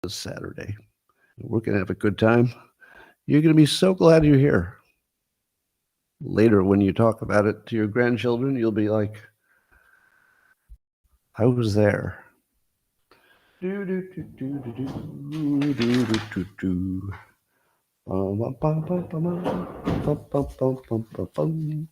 It's Saturday. We're going to have a good time. You're going to be so glad you're here. Later, when you talk about it to your grandchildren, you'll be like, I was there. Do, do, do, do, do, do, do, do, do, do. Bum, bum, bum, bum, bum, bum, bum, bum, bum, bum, bum.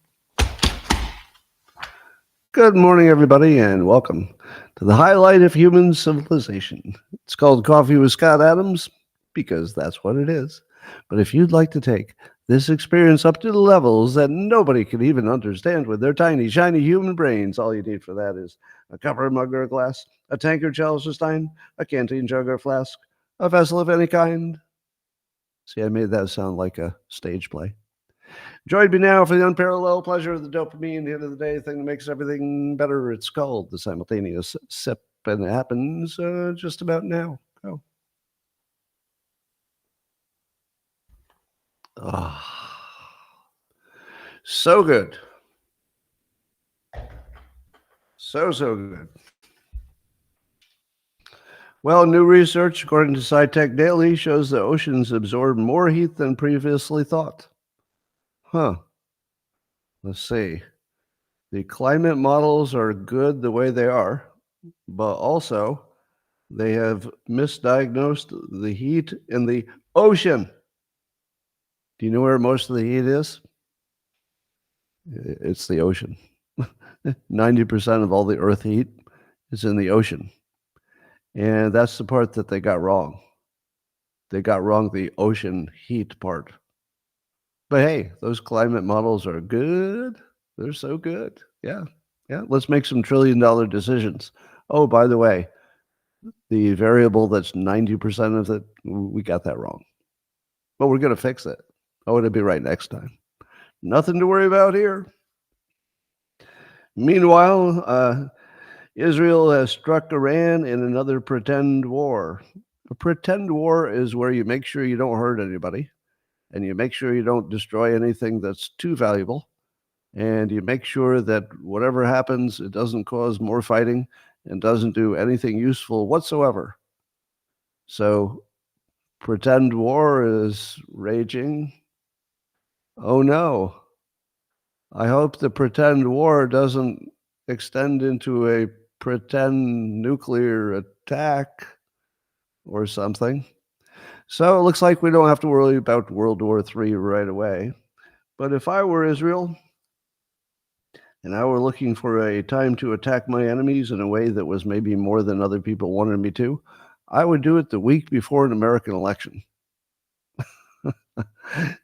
Good morning, everybody, and welcome to the highlight of human civilization. It's called Coffee with Scott Adams because that's what it is. But if you'd like to take this experience up to the levels that nobody can even understand with their tiny, shiny human brains, all you need for that is a cup or a mug or a glass, a tankard, chalice or stein, a canteen jug or flask, a vessel of any kind. See, I made that sound like a stage play. Join me now for the unparalleled pleasure of the dopamine, the end of the day thing that makes everything better. It's called the simultaneous sip, and it happens just about now. Go. So good. So good. Well, new research, according to SciTech Daily, shows the oceans absorb more heat than previously thought. Huh. Let's see. The climate models are good the way they are, but also they have misdiagnosed the heat in the ocean. Do you know where most of the heat is? It's the ocean. 90% of all the Earth heat is in the ocean. And that's the part that they got wrong. They got wrong the ocean heat part. But hey, those climate models are good. They're so good. Yeah. Yeah. Let's make some $1 trillion decisions. Oh, by the way, the variable that's 90% of it, we got that wrong. But we're going to fix it. Oh, it'll be right next time. Nothing to worry about here. Meanwhile, Israel has struck Iran in another pretend war. A pretend war is where you make sure you don't hurt anybody, and you make sure you don't destroy anything that's too valuable, and you make sure that whatever happens, it doesn't cause more fighting and doesn't do anything useful whatsoever. So pretend war is raging. Oh no. I hope the pretend war doesn't extend into a pretend nuclear attack or something. So it looks like we don't have to worry about World War III right away. But if I were Israel and I were looking for a time to attack my enemies in a way that was maybe more than other people wanted me to, I would do it the week before an American election.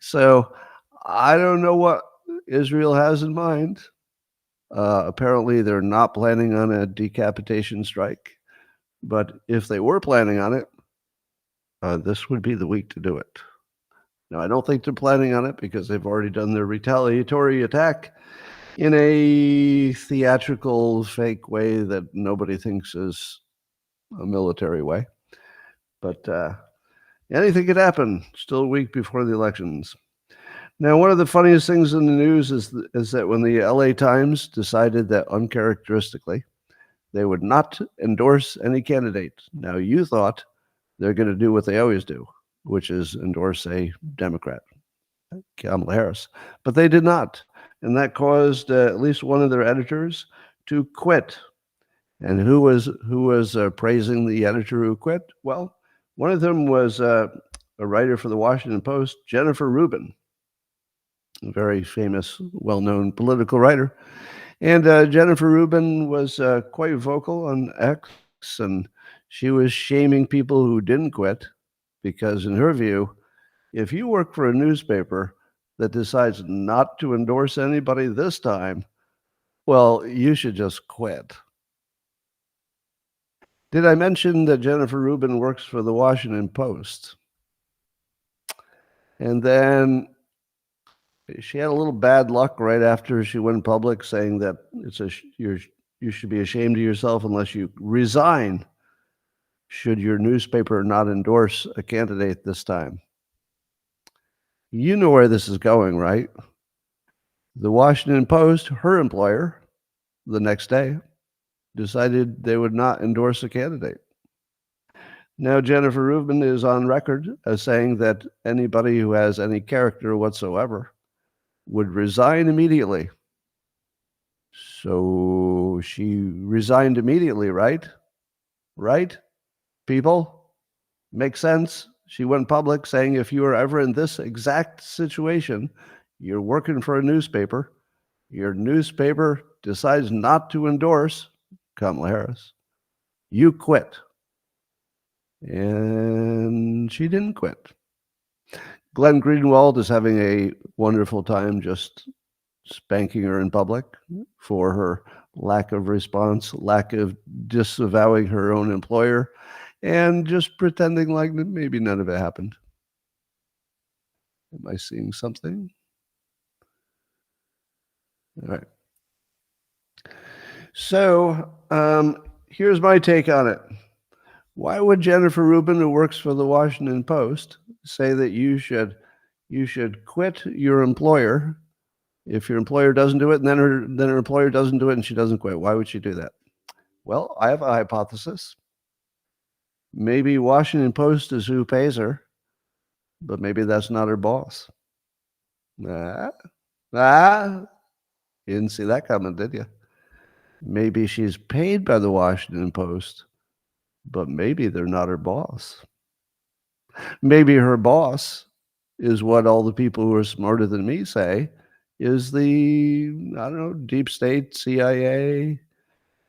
So I don't know what Israel has in mind. Apparently, they're not planning on a decapitation strike. But if they were planning on it, this would be the week to do it. Now, I don't think they're planning on it because they've already done their retaliatory attack in a theatrical, fake way that nobody thinks is a military way. But anything could happen. Still a week before the elections. Now, one of the funniest things in the news is that when the LA Times decided that uncharacteristically they would not endorse any candidate. Now, you thought they're going to do what they always do, which is endorse a Democrat, Kamala Harris. But they did not. And that caused at least one of their editors to quit. And who was praising the editor who quit? Well, one of them was a writer for the Washington Post, Jennifer Rubin, a very famous, well-known political writer. And Jennifer Rubin was quite vocal on X, and she was shaming people who didn't quit because, in her view, if you work for a newspaper that decides not to endorse anybody this time, well, you should just quit. Did I mention that Jennifer Rubin works for the Washington Post? And then she had a little bad luck right after she went public, saying that you should be ashamed of yourself unless you resign should your newspaper not endorse a candidate this time. You know where this is going, right? The Washington Post, her employer, the next day, decided they would not endorse a candidate. Now, Jennifer Rubin is on record as saying that anybody who has any character whatsoever would resign immediately. So she resigned immediately, right? Right? People? Makes sense? She went public saying if you are ever in this exact situation, you're working for a newspaper, your newspaper decides not to endorse Kamala Harris, you quit. And she didn't quit. Glenn Greenwald is having a wonderful time just spanking her in public for her lack of response, lack of disavowing her own employer, and just pretending like maybe none of it happened. Am I seeing something? All right. So here's my take on it. Why would Jennifer Rubin, who works for the Washington Post, say that you should quit your employer if your employer doesn't do it, and then her employer doesn't do it, and she doesn't quit? Why would she do that? Well, I have a hypothesis. Maybe Washington Post is who pays her, but maybe that's not her boss. Ah, you didn't see that coming, did you? Maybe she's paid by the Washington Post, but maybe they're not her boss. Maybe her boss is what all the people who are smarter than me say is the, I don't know, deep state, CIA.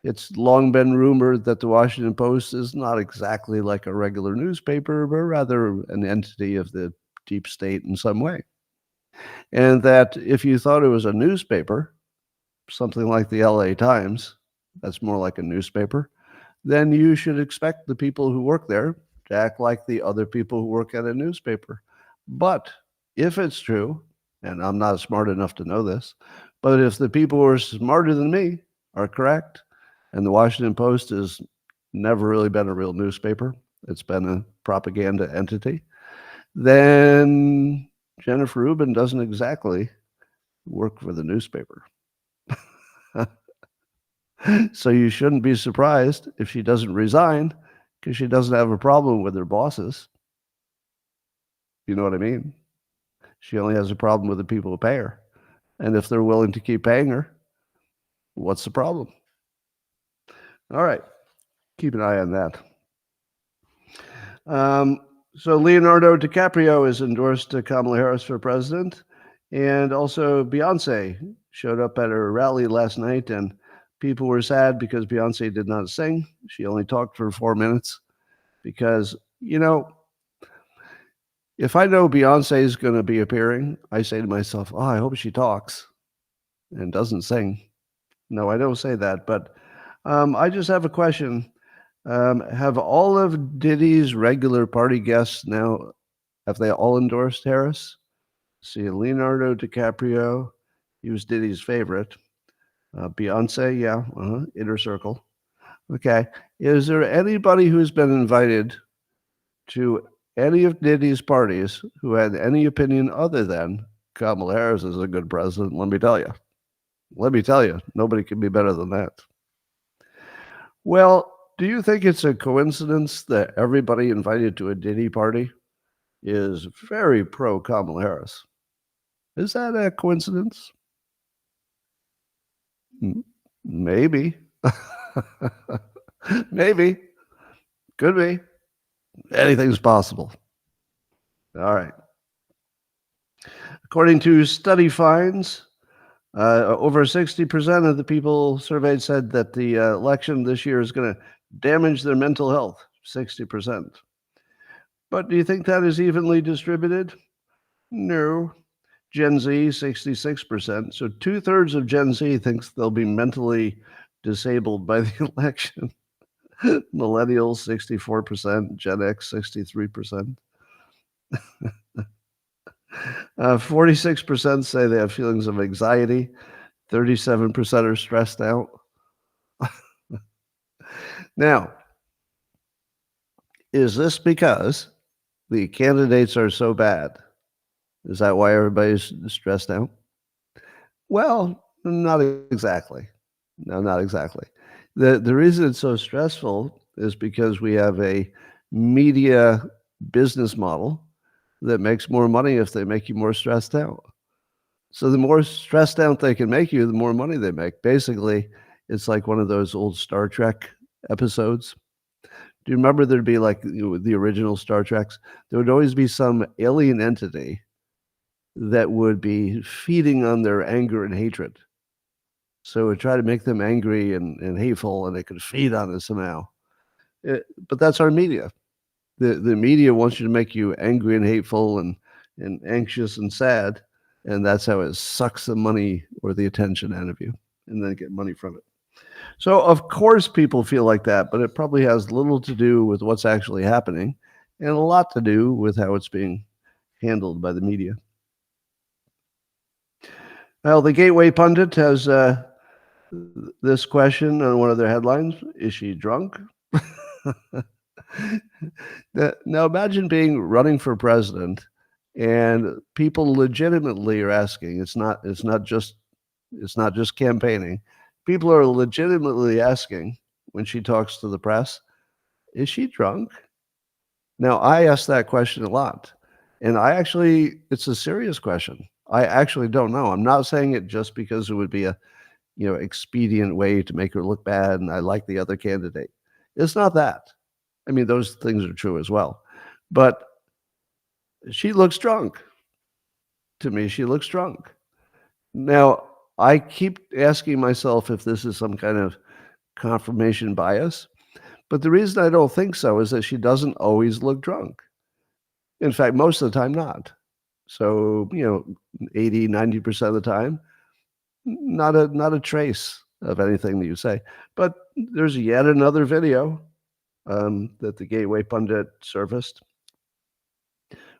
It's long been rumored that the Washington Post is not exactly like a regular newspaper, but rather an entity of the deep state in some way. And that if you thought it was a newspaper, something like the LA Times, that's more like a newspaper, then you should expect the people who work there to act like the other people who work at a newspaper. But if it's true, and I'm not smart enough to know this, but if the people who are smarter than me are correct, and the Washington Post has never really been a real newspaper, it's been a propaganda entity, then Jennifer Rubin doesn't exactly work for the newspaper. So you shouldn't be surprised if she doesn't resign because she doesn't have a problem with her bosses. You know what I mean? She only has a problem with the people who pay her. And if they're willing to keep paying her, what's the problem? All right. Keep an eye on that. So Leonardo DiCaprio is endorsed Kamala Harris for president. And also Beyonce showed up at her rally last night, and people were sad because Beyonce did not sing. She only talked for 4 minutes because, you know, if I know Beyonce is going to be appearing, I say to myself, oh, I hope she talks and doesn't sing. No, I don't say that, but I just have a question. Have all of Diddy's regular party guests now, have they all endorsed Harris? See, Leonardo DiCaprio, he was Diddy's favorite. Beyonce, yeah, inner circle. Okay. Is there anybody who's been invited to any of Diddy's parties who had any opinion other than Kamala Harris is a good president? Let me tell you. Let me tell you, nobody can be better than that. Well, do you think it's a coincidence that everybody invited to a Diddy party is very pro Kamala Harris? Is that a coincidence? Maybe. Maybe. Could be. Anything's possible. All right. According to study finds, over 60% of the people surveyed said that the election this year is going to damage their mental health. 60%. But do you think that is evenly distributed? No. Gen Z, 66%. So 2/3 of Gen Z thinks they'll be mentally disabled by the election. Millennials, 64%. Gen X, 63%. 46% say they have feelings of anxiety. 37% are stressed out. Now, is this because the candidates are so bad? Is that why everybody's stressed out? Well, not exactly. No, not exactly. The reason it's so stressful is because we have a media business model that makes more money if they make you more stressed out. So the more stressed out they can make you, the more money they make. Basically, it's like one of those old Star Trek episodes. Do you remember there'd be like the original Star Treks? There would always be some alien entity that would be feeding on their anger and hatred. So it would try to make them angry and hateful, and they could feed on it somehow. But that's our media. The media wants you to make you angry and hateful and anxious and sad, and that's how it sucks the money or the attention out of you, and then get money from it. So of course people feel like that, but it probably has little to do with what's actually happening, and a lot to do with how it's being handled by the media. Well, the Gateway Pundit has this question on one of their headlines: "Is she drunk?" Now imagine being running for president, and people legitimately are asking. It's not just campaigning. People are legitimately asking when she talks to the press, "Is she drunk?" Now I ask that question a lot, and it's a serious question. I actually don't know. I'm not saying it just because it would be a expedient way to make her look bad, and I like the other candidate. It's not that. I mean, those things are true as well. But she looks drunk. To me, she looks drunk. Now, I keep asking myself if this is some kind of confirmation bias, but the reason I don't think so is that she doesn't always look drunk. In fact, most of the time, not. So, 80, 90% of the time, not a trace of anything that you say. But there's yet another video that the Gateway Pundit surfaced,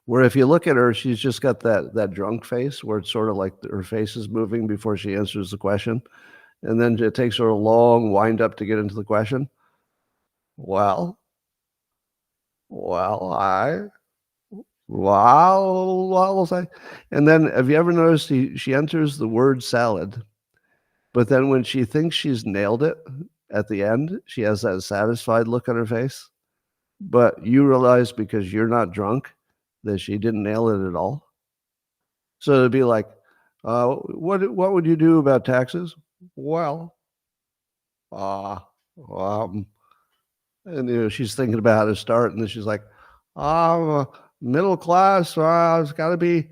where if you look at her, she's just got that drunk face where it's sort of like her face is moving before she answers the question, and then it takes her a long wind up to get into the question. Well, well, I'll say, and then have you ever noticed she enters the word salad, but then when she thinks she's nailed it at the end, she has that satisfied look on her face. But you realize because you're not drunk that she didn't nail it at all. So it'd be like, what would you do about taxes? Well, uh, um, and she's thinking about how to start, and then she's like, middle class. It's got to be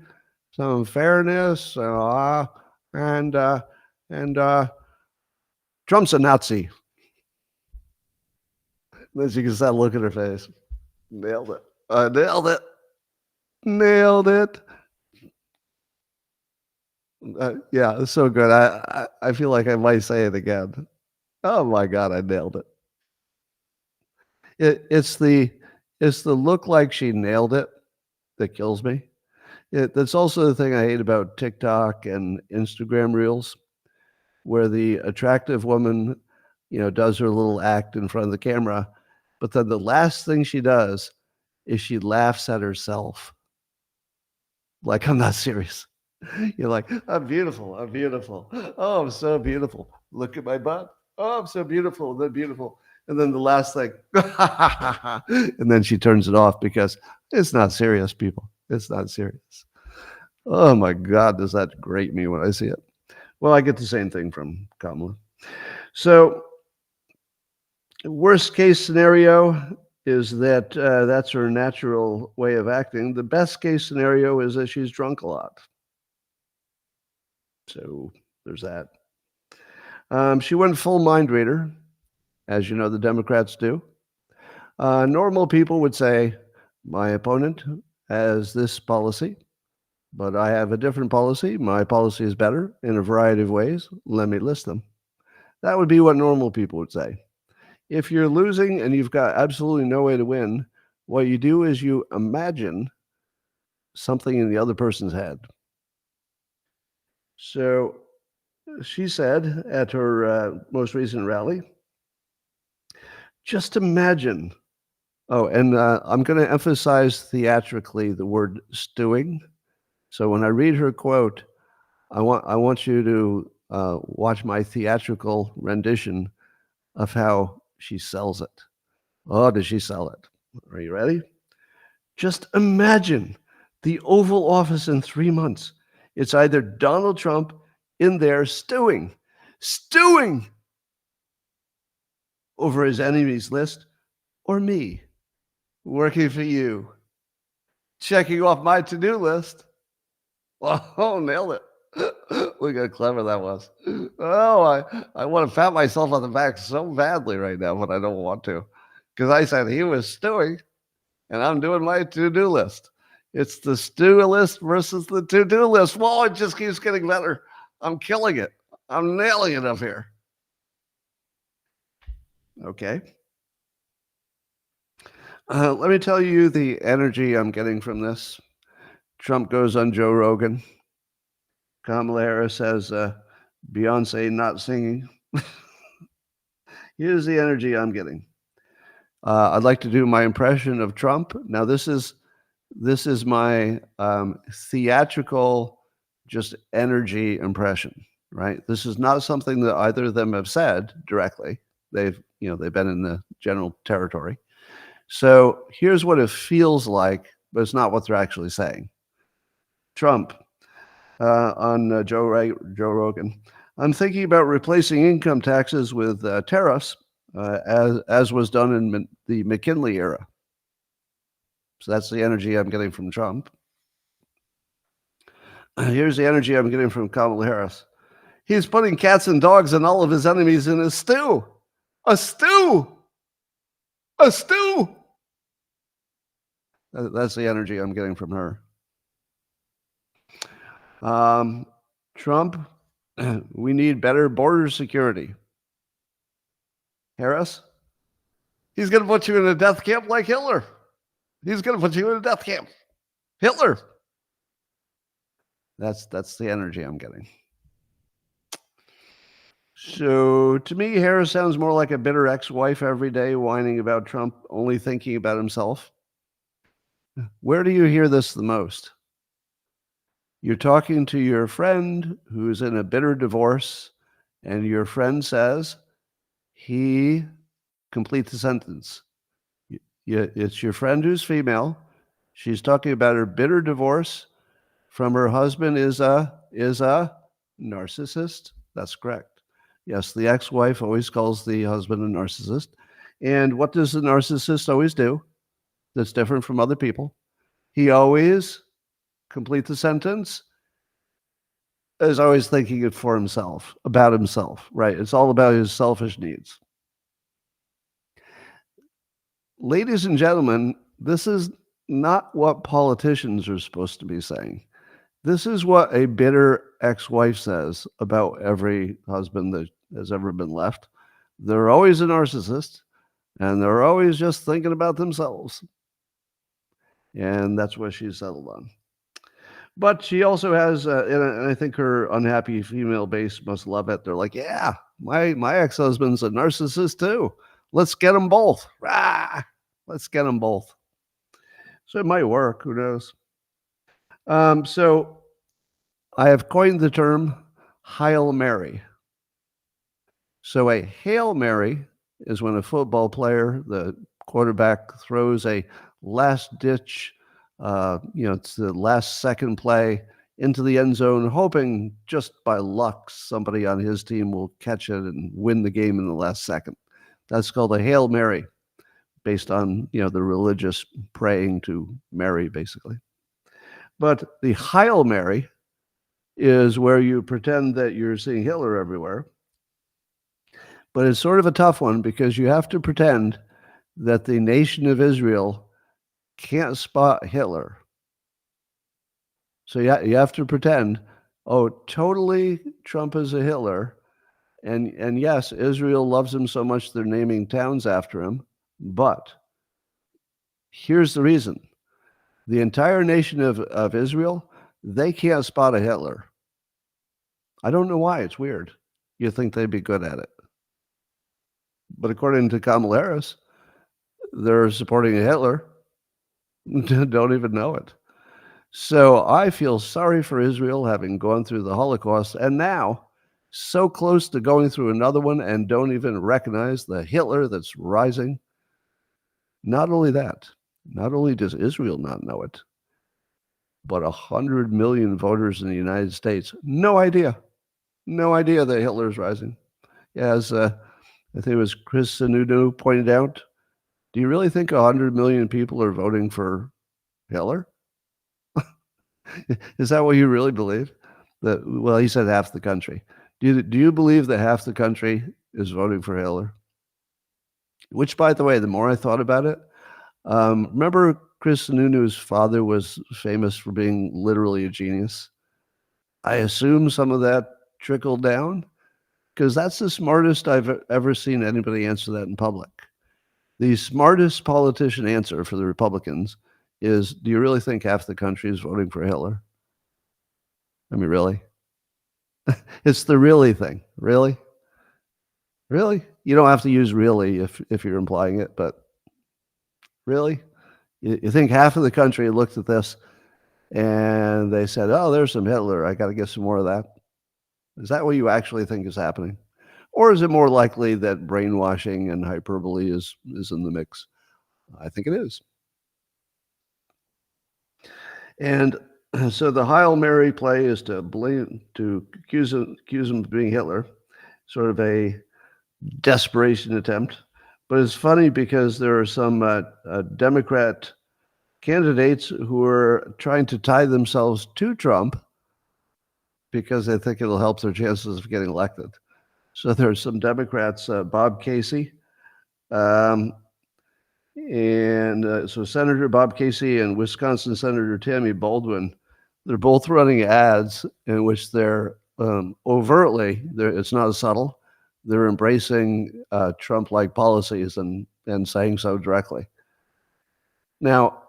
some fairness, and Trump's a Nazi. Then she gets that look at her face. Nailed it. I nailed it. Nailed it. Yeah, it's so good. I feel like I might say it again. Oh my God, I nailed it. It's the look like she nailed it that kills me. That's also the thing I hate about TikTok and Instagram Reels, where the attractive woman, does her little act in front of the camera, but then the last thing she does is she laughs at herself. Like, I'm not serious. You're like, I'm beautiful. I'm beautiful. Oh, I'm so beautiful. Look at my butt. Oh, I'm so beautiful. They're beautiful. And then the last thing, and then she turns it off because it's not serious, people. It's not serious. Oh my God, does that grate me when I see it? Well, I get the same thing from Kamala. So, worst case scenario is that that's her natural way of acting. The best case scenario is that she's drunk a lot. So there's that. She went full mind reader, as you know the Democrats do. Normal people would say, my opponent has this policy, but I have a different policy. My policy is better in a variety of ways. Let me list them. That would be what normal people would say. If you're losing and you've got absolutely no way to win, what you do is you imagine something in the other person's head. So she said at her most recent rally, just imagine. Oh, and I'm going to emphasize theatrically the word stewing. So when I read her quote, I want you to watch my theatrical rendition of how she sells it. Oh, does she sell it? Are you ready? Just imagine the Oval Office in 3 months. It's either Donald Trump in there stewing over his enemies list, or me working for you, checking off my to-do list. Oh, nailed it. Look how clever that was. Oh, I want to pat myself on the back so badly right now, but I don't want to. Because I said he was stewing and I'm doing my to-do list. It's the stew list versus the to-do list. Whoa, it just keeps getting better. I'm killing it. I'm nailing it up here. Okay. Let me tell you the energy I'm getting from this. Trump goes on Joe Rogan. Kamala Harris says, Beyonce not singing. Here's the energy I'm getting. I'd like to do my impression of Trump. Now, this is my theatrical, just energy impression, right? This is not something that either of them have said directly. They've been in the general territory. So here's what it feels like, but it's not what they're actually saying. Trump on Joe Rogan. I'm thinking about replacing income taxes with tariffs, as was done in the McKinley era. So that's the energy I'm getting from Trump. Here's the energy I'm getting from Kamala Harris. He's putting cats and dogs and all of his enemies in a stew. A stew! A stew! That's the energy I'm getting from her. Trump, we need better border security. Harris, he's going to put you in a death camp like Hitler. He's going to put you in a death camp. Hitler. That's the energy I'm getting. So to me, Harris sounds more like a bitter ex-wife every day whining about Trump, only thinking about himself. Where do you hear this the most? You're talking to your friend who's in a bitter divorce, and your friend says, complete the sentence. It's your friend who's female. She's talking about her bitter divorce from her husband is a narcissist. That's correct. Yes, the ex-wife always calls the husband a narcissist. And what does the narcissist always do that's different from other people? He always, complete the sentence, is always thinking it for himself, about himself, right? It's all about his selfish needs. Ladies and gentlemen, this is not what politicians are supposed to be saying. This is what a bitter ex-wife says about every husband that has ever been left. They're always a narcissist, and they're always just thinking about themselves. And that's what she's settled on. But she also has, and I think her unhappy female base must love it. They're like, yeah, my ex-husband's a narcissist too. Let's get them both. Rah! Let's get them both. So it might work. Who knows? So I have coined the term Hail Mary. So a Hail Mary is when a football player, the quarterback, throws a last-ditch, it's the last-second play into the end zone, hoping just by luck somebody on his team will catch it and win the game in the last second. That's called a Hail Mary, based on the religious praying to Mary, basically. But the Hail Mary is where you pretend that you're seeing Hitler everywhere. But it's sort of a tough one because you have to pretend that the nation of Israel can't spot Hitler. So you have to pretend, oh, totally Trump is a Hitler. And yes, Israel loves him so much they're naming towns after him. But here's the reason. The entire nation of Israel, they can't spot a Hitler. I don't know why. It's weird. You'd think they'd be good at it. But according to Kamala Harris, they're supporting a Hitler. Don't even know it. So I feel sorry for Israel having gone through the Holocaust and now so close to going through another one and don't even recognize the Hitler that's rising. Not only that, not only does Israel not know it, but 100 million voters in the United States, no idea that Hitler's rising. As I think it was Chris Sununu pointed out, do you really think 100 million people are voting for Hitler? Is that what you really believe? That, well, he said half the country. Do you believe that half the country is voting for Hitler? Which, by the way, the more I thought about it, remember Chris Nunu's father was famous for being literally a genius. I assume some of that trickled down because that's the smartest I've ever seen anybody answer that in public. The smartest politician answer for the Republicans is, do you really think half the country is voting for Hitler? I mean, really? It's the really thing. Really? Really? You don't have to use really if you're implying it, but really? You think half of the country looked at this and they said, "Oh, there's some Hitler. I got to get some more of that." Is that what you actually think is happening? Or is it more likely that brainwashing and hyperbole is in the mix? I think it is. And so the Hail Mary play is to accuse him of being Hitler, sort of a desperation attempt. But it's funny because there are some Democrat candidates who are trying to tie themselves to Trump because they think it'll help their chances of getting elected. So there's some Democrats, Bob Casey, um, and so Senator Bob Casey and Wisconsin Senator Tammy Baldwin, they're both running ads in which they're overtly, it's not subtle, they're embracing Trump-like policies and saying so directly. Now,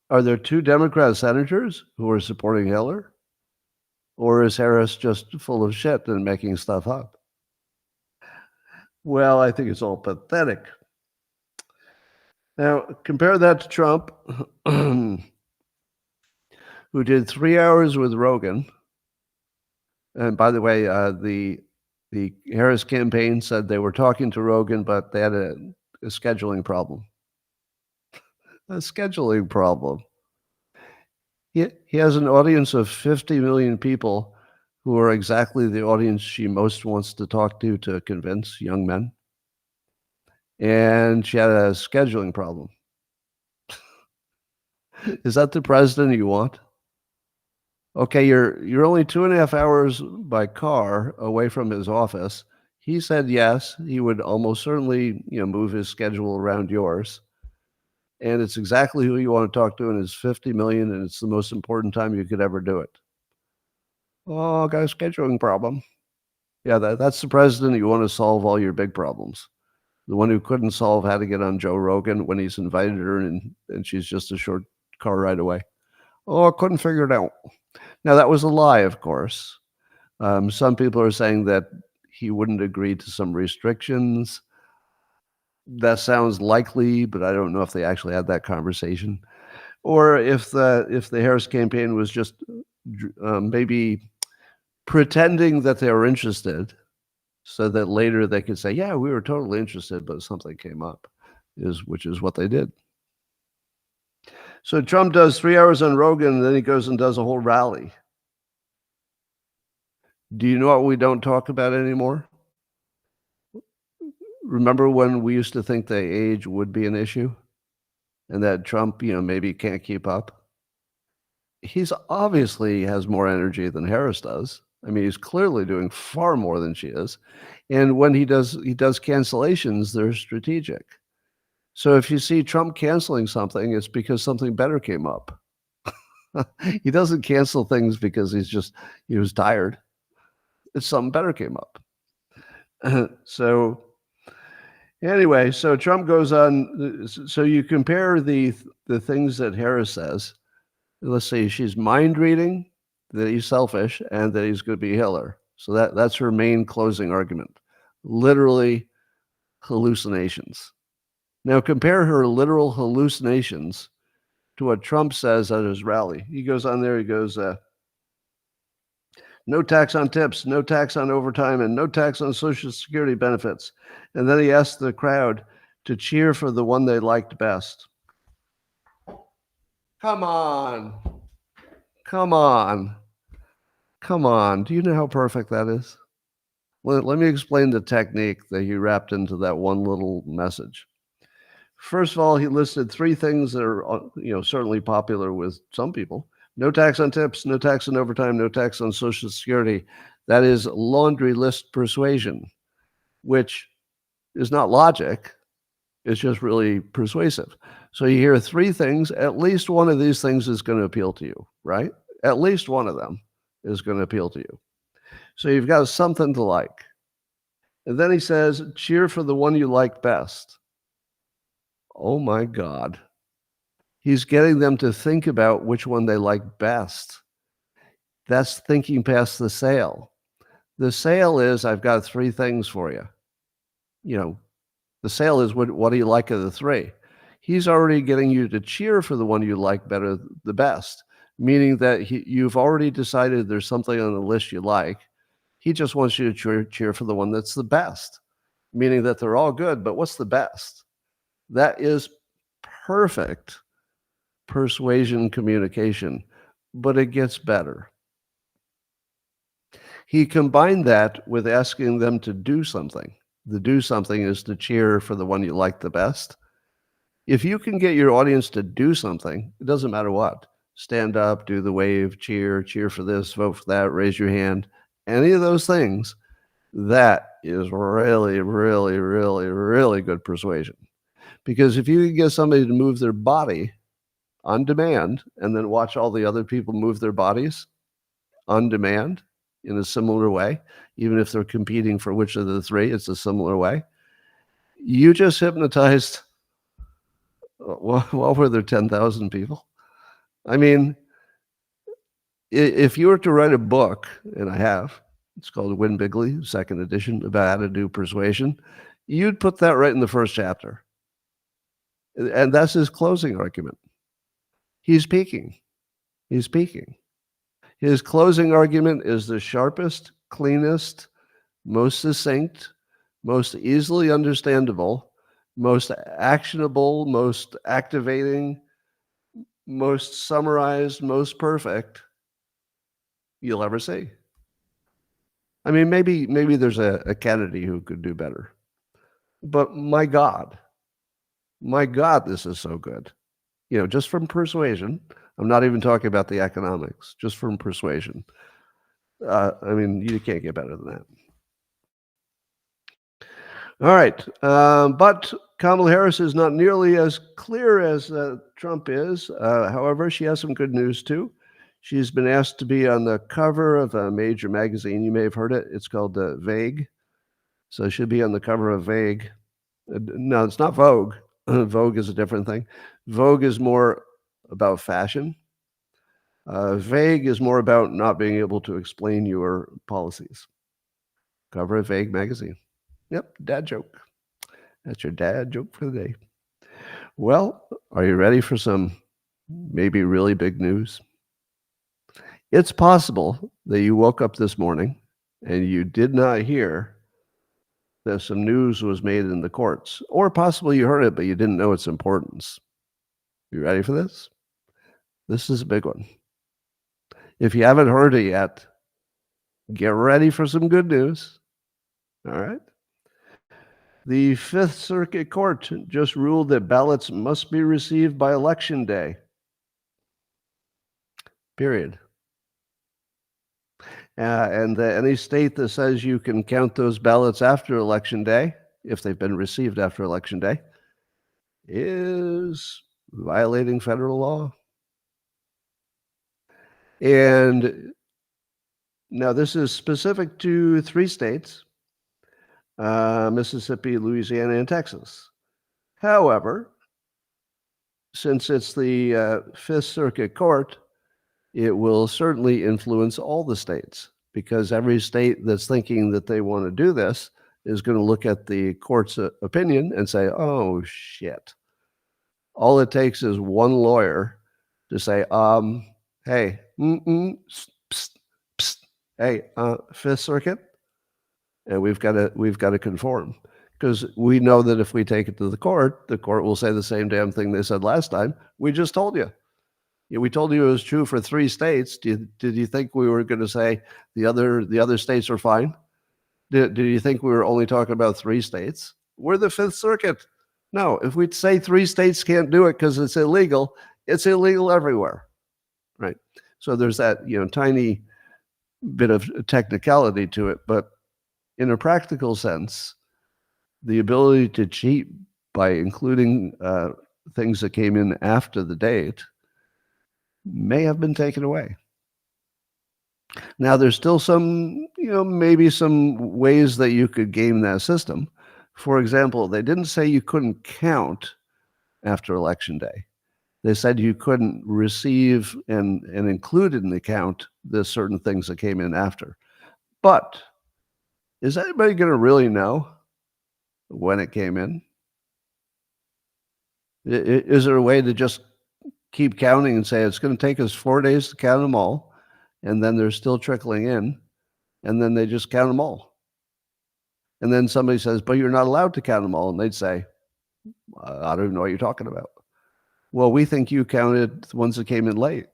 are there two Democrat senators who are supporting Hitler? Or is Harris just full of shit and making stuff up? Well, I think it's all pathetic. Now, compare that to Trump, who did 3 hours with Rogan. And by the way, the Harris campaign said they were talking to Rogan, but they had a scheduling problem. A scheduling problem. He has an audience of 50 million people who are exactly the audience she most wants to talk to convince young men. And she had a scheduling problem. Is that the president you want? Okay, you're only 2.5 hours by car away from his office. He said yes, he would almost certainly, move his schedule around yours. And it's exactly who you want to talk to, and it's 50 million, and it's the most important time you could ever do it. Oh, I got a scheduling problem. Yeah, that's the president you want to solve all your big problems. The one who couldn't solve how to get on Joe Rogan when he's invited her and she's just a short car ride away. Oh, I couldn't figure it out. Now, that was a lie, of course. Some people are saying that he wouldn't agree to some restrictions. That sounds likely, but I don't know if they actually had that conversation. Or if the Harris campaign was just maybe pretending that they were interested so that later they could say, yeah, we were totally interested, but something came up, which is what they did. So Trump does 3 hours on Rogan, and then he goes and does a whole rally. Do you know what we don't talk about anymore? Remember when we used to think that age would be an issue and that Trump, maybe can't keep up? He's obviously has more energy than Harris does. I mean, he's clearly doing far more than she is. And when he does cancellations, they're strategic. So if you see Trump canceling something, it's because something better came up. He doesn't cancel things because he was tired. It's something better came up. So anyway, so Trump goes on. So you compare the things that Harris says. Let's say she's mind reading, that he's selfish, and that he's going to be Hitler. So that's her main closing argument. Literally hallucinations. Now compare her literal hallucinations to what Trump says at his rally. He goes on there, he goes, no tax on tips, no tax on overtime, and no tax on Social Security benefits. And then he asks the crowd, to cheer for the one they liked best. Come on. Come on. Come on. Do you know how perfect that is? Let me explain the technique that he wrapped into that one little message. First of all, he listed three things that are, certainly popular with some people. No tax on tips, no tax on overtime, no tax on Social Security. That is laundry list persuasion, which is not logic. It's just really persuasive. So you hear three things. At least one of these things is going to appeal to you, right? At least one of them is going to appeal to you. So you've got something to like. And then he says, cheer for the one you like best. Oh my God. He's getting them to think about which one they like best. That's thinking past the sale. The sale is, I've got three things for you. The sale is, what do you like of the three? He's already getting you to cheer for the one you like better, the best, meaning that you've already decided there's something on the list you like. He just wants you to cheer for the one that's the best, meaning that they're all good, but what's the best? That is perfect persuasion communication, but it gets better. He combined that with asking them to do something. The do something is to cheer for the one you like the best. If you can get your audience to do something, it doesn't matter what. Stand up, do the wave, cheer for this, vote for that, raise your hand. Any of those things, that is really, really, really, really good persuasion. Because if you can get somebody to move their body on demand and then watch all the other people move their bodies on demand in a similar way, even if they're competing for which of the three, it's a similar way. You just hypnotized, well, were there 10,000 people? I mean, if you were to write a book, and I have, it's called Win Bigly, second edition, about how to do persuasion, you'd put that right in the first chapter. And that's his closing argument. He's peaking. His closing argument is the sharpest, cleanest, most succinct, most easily understandable, most actionable, most activating, most summarized, most perfect you'll ever see. I mean, maybe there's a Kennedy who could do better. But my God, this is so good. Just from persuasion. I'm not even talking about the economics, just from persuasion. I mean, you can't get better than that. All right. But Kamala Harris is not nearly as clear as Trump is. However, she has some good news, too. She's been asked to be on the cover of a major magazine. You may have heard it. It's called Vague. So she'll be on the cover of Vague. No, it's not Vogue. Vogue is a different thing. Vogue is more about fashion. Vague is more about not being able to explain your policies. Cover of Vague magazine. Yep, dad joke. That's your dad joke for the day. Well, are you ready for some maybe really big news? It's possible that you woke up this morning and you did not hear that some news was made in the courts, or possibly you heard it, but you didn't know its importance. You ready for this? This is a big one. If you haven't heard it yet, get ready for some good news. All right. The Fifth Circuit Court just ruled that ballots must be received by Election Day. Period. And any state that says you can count those ballots after Election Day, if they've been received after Election Day, is violating federal law. And now this is specific to three states, Mississippi, Louisiana, and Texas. However, since it's the Fifth Circuit Court, it will certainly influence all the states, because every state that's thinking that they want to do this is going to look at the court's opinion and say, oh, shit. All it takes is one lawyer to say, hey, psst, psst, hey, Fifth Circuit, and we've got to conform. because we know that if we take it to the court will say the same damn thing they said last time. We just told you. Yeah, we told you it was true for 3 states. Did you think we were going to say the other states are fine? Did you think we were only talking about 3 states? We're the Fifth Circuit. No, if we say 3 states can't do it because it's illegal everywhere, right? So there's that tiny bit of technicality to it, but in a practical sense, the ability to cheat by including things that came in after the date may have been taken away. Now, there's still some, maybe some ways that you could game that system. For example, they didn't say you couldn't count after Election Day. They said you couldn't receive and include in the count the certain things that came in after. But is anybody going to really know when it came in? Is there a way to just keep counting and say it's going to take us 4 days to count them all, and then they're still trickling in, and then they just count them all? And then somebody says, but you're not allowed to count them all. And they'd say, I don't even know what you're talking about. Well, we think you counted the ones that came in late.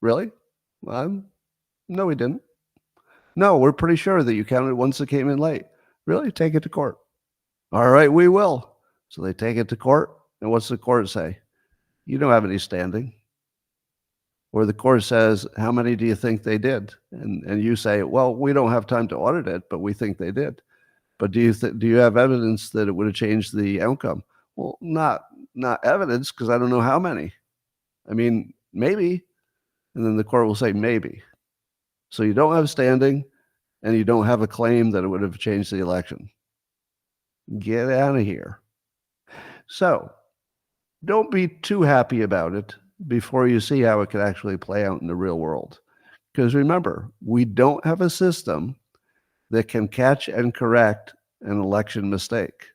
Really? No, we didn't. No, we're pretty sure that you counted ones that came in late. Really? Take it to court. All right, we will. So they take it to court. And what's the court say? You don't have any standing. Or the court says, how many do you think they did? And you say, well, we don't have time to audit it, but we think they did. But do you have evidence that it would have changed the outcome? Well, not evidence, because I don't know how many. I mean, maybe. And then the court will say maybe. So you don't have standing, and you don't have a claim that it would have changed the election. Get out of here. So don't be too happy about it before you see how it could actually play out in the real world. Because remember, we don't have a system that can catch and correct an election mistake.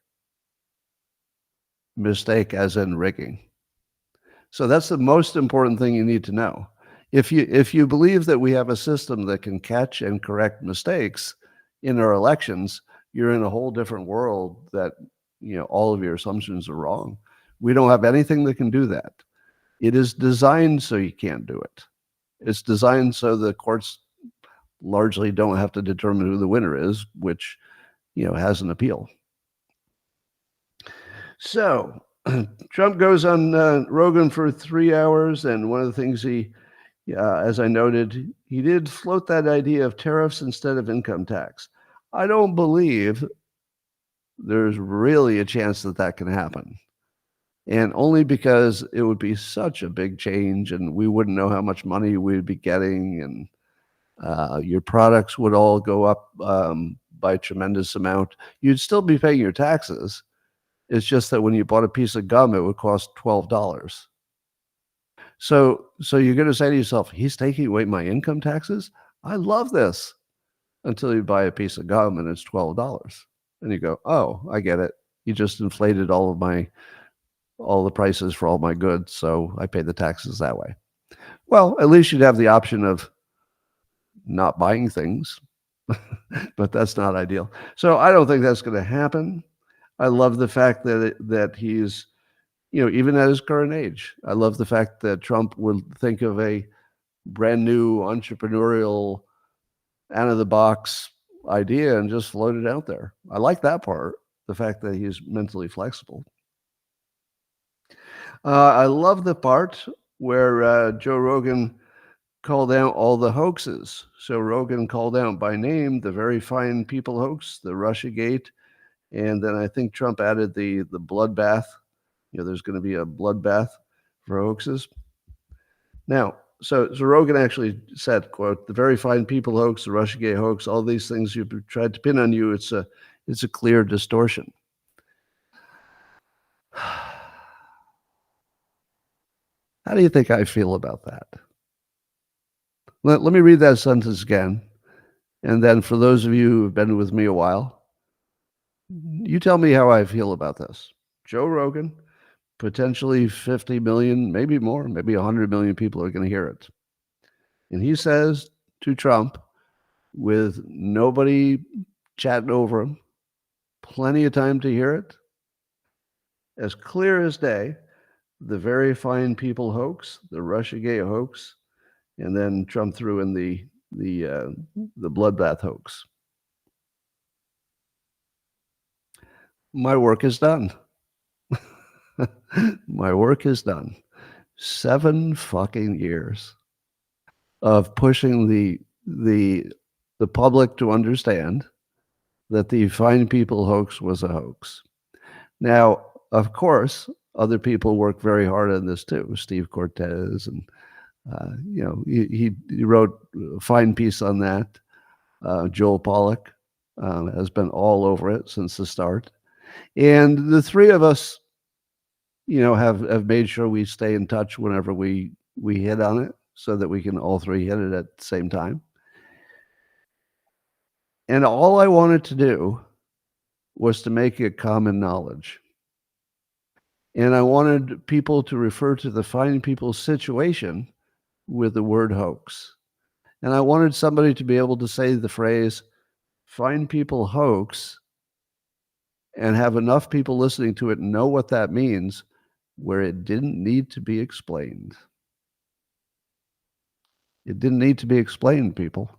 Mistake as in rigging. So that's the most important thing you need to know. If you believe that we have a system that can catch and correct mistakes in our elections, you're in a whole different world that, all of your assumptions are wrong. We don't have anything that can do that. It is designed so you can't do it. It's designed so the courts largely don't have to determine who the winner is, which, has an appeal. So Trump goes on Rogan for 3 hours, and one of the things as I noted, he did float that idea of tariffs instead of income tax. I don't believe there's really a chance that can happen. And only because it would be such a big change, and we wouldn't know how much money we'd be getting, and your products would all go up by a tremendous amount. You'd still be paying your taxes. It's just that when you bought a piece of gum, it would cost $12. So you're going to say to yourself, he's taking away my income taxes? I love this. Until you buy a piece of gum and it's $12. And you go, oh, I get it. You just inflated all the prices for all my goods, so I pay the taxes that way. Well, at least you'd have the option of not buying things, but that's not ideal. So I don't think that's going to happen. I love the fact that he's, even at his current age, I love the fact that Trump would think of a brand new entrepreneurial, out of the box idea and just float it out there. I like that part, the fact that he's mentally flexible. I love the part where Joe Rogan called out all the hoaxes. So Rogan called out by name the very fine people hoax, the Russiagate, and then I think Trump added the bloodbath. There's going to be a bloodbath for hoaxes. Now, so Rogan actually said, quote, the very fine people hoax, the Russiagate hoax, all these things you've tried to pin on you, it's a clear distortion. How do you think I feel about that? Let me read that sentence again. And then for those of you who have been with me a while, you tell me how I feel about this. Joe Rogan, potentially 50 million, maybe more, maybe 100 million people are going to hear it. And he says to Trump, with nobody chatting over him, plenty of time to hear it. As clear as day, the very fine people hoax, the Russiagate hoax, and then Trump threw in the bloodbath hoax. My work is done. My work is done. 7 fucking years of pushing the public to understand that the fine people hoax was a hoax. Now, of course, other people work very hard on this too. Steve Cortez, and he wrote a fine piece on that. Joel Pollack has been all over it since the start, and the three of us, have made sure we stay in touch whenever we hit on it, so that we can all three hit it at the same time. And all I wanted to do was to make it common knowledge. And I wanted people to refer to the fine people's situation with the word hoax. And I wanted somebody to be able to say the phrase fine people hoax and have enough people listening to it know what that means, where it didn't need to be explained. It didn't need to be explained, people.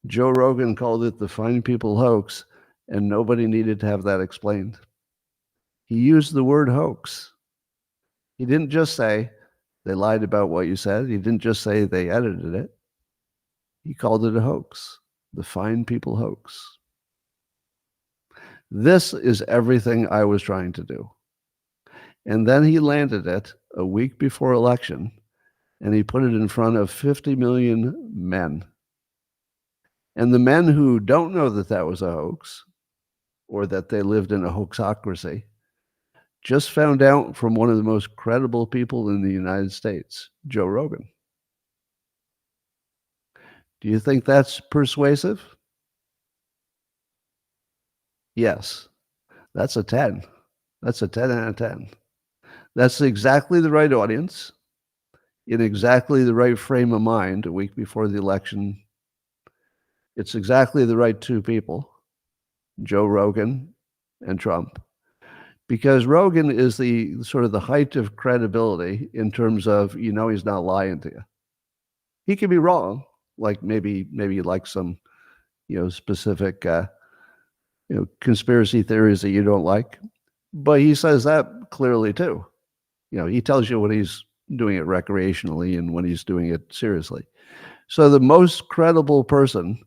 Joe Rogan called it the fine people hoax, and nobody needed to have that explained. He used the word hoax. He didn't just say they lied about what you said. He didn't just say they edited it. He called it a hoax, the fine people hoax. This is everything I was trying to do. And then he landed it a week before election, and he put it in front of 50 million men. And the men who don't know that that was a hoax, or that they lived in a hoaxocracy, just found out from one of the most credible people in the United States, Joe Rogan. Do you think that's persuasive? Yes. That's a 10. That's a 10 out of 10. That's exactly the right audience, in exactly the right frame of mind a week before the election. It's exactly the right two people, Joe Rogan and Trump. Because Rogan is the sort of the height of credibility in terms of, he's not lying to you. He could be wrong, like maybe like some, specific, conspiracy theories that you don't like. But he says that clearly too. He tells you when he's doing it recreationally and when he's doing it seriously. So the most credible person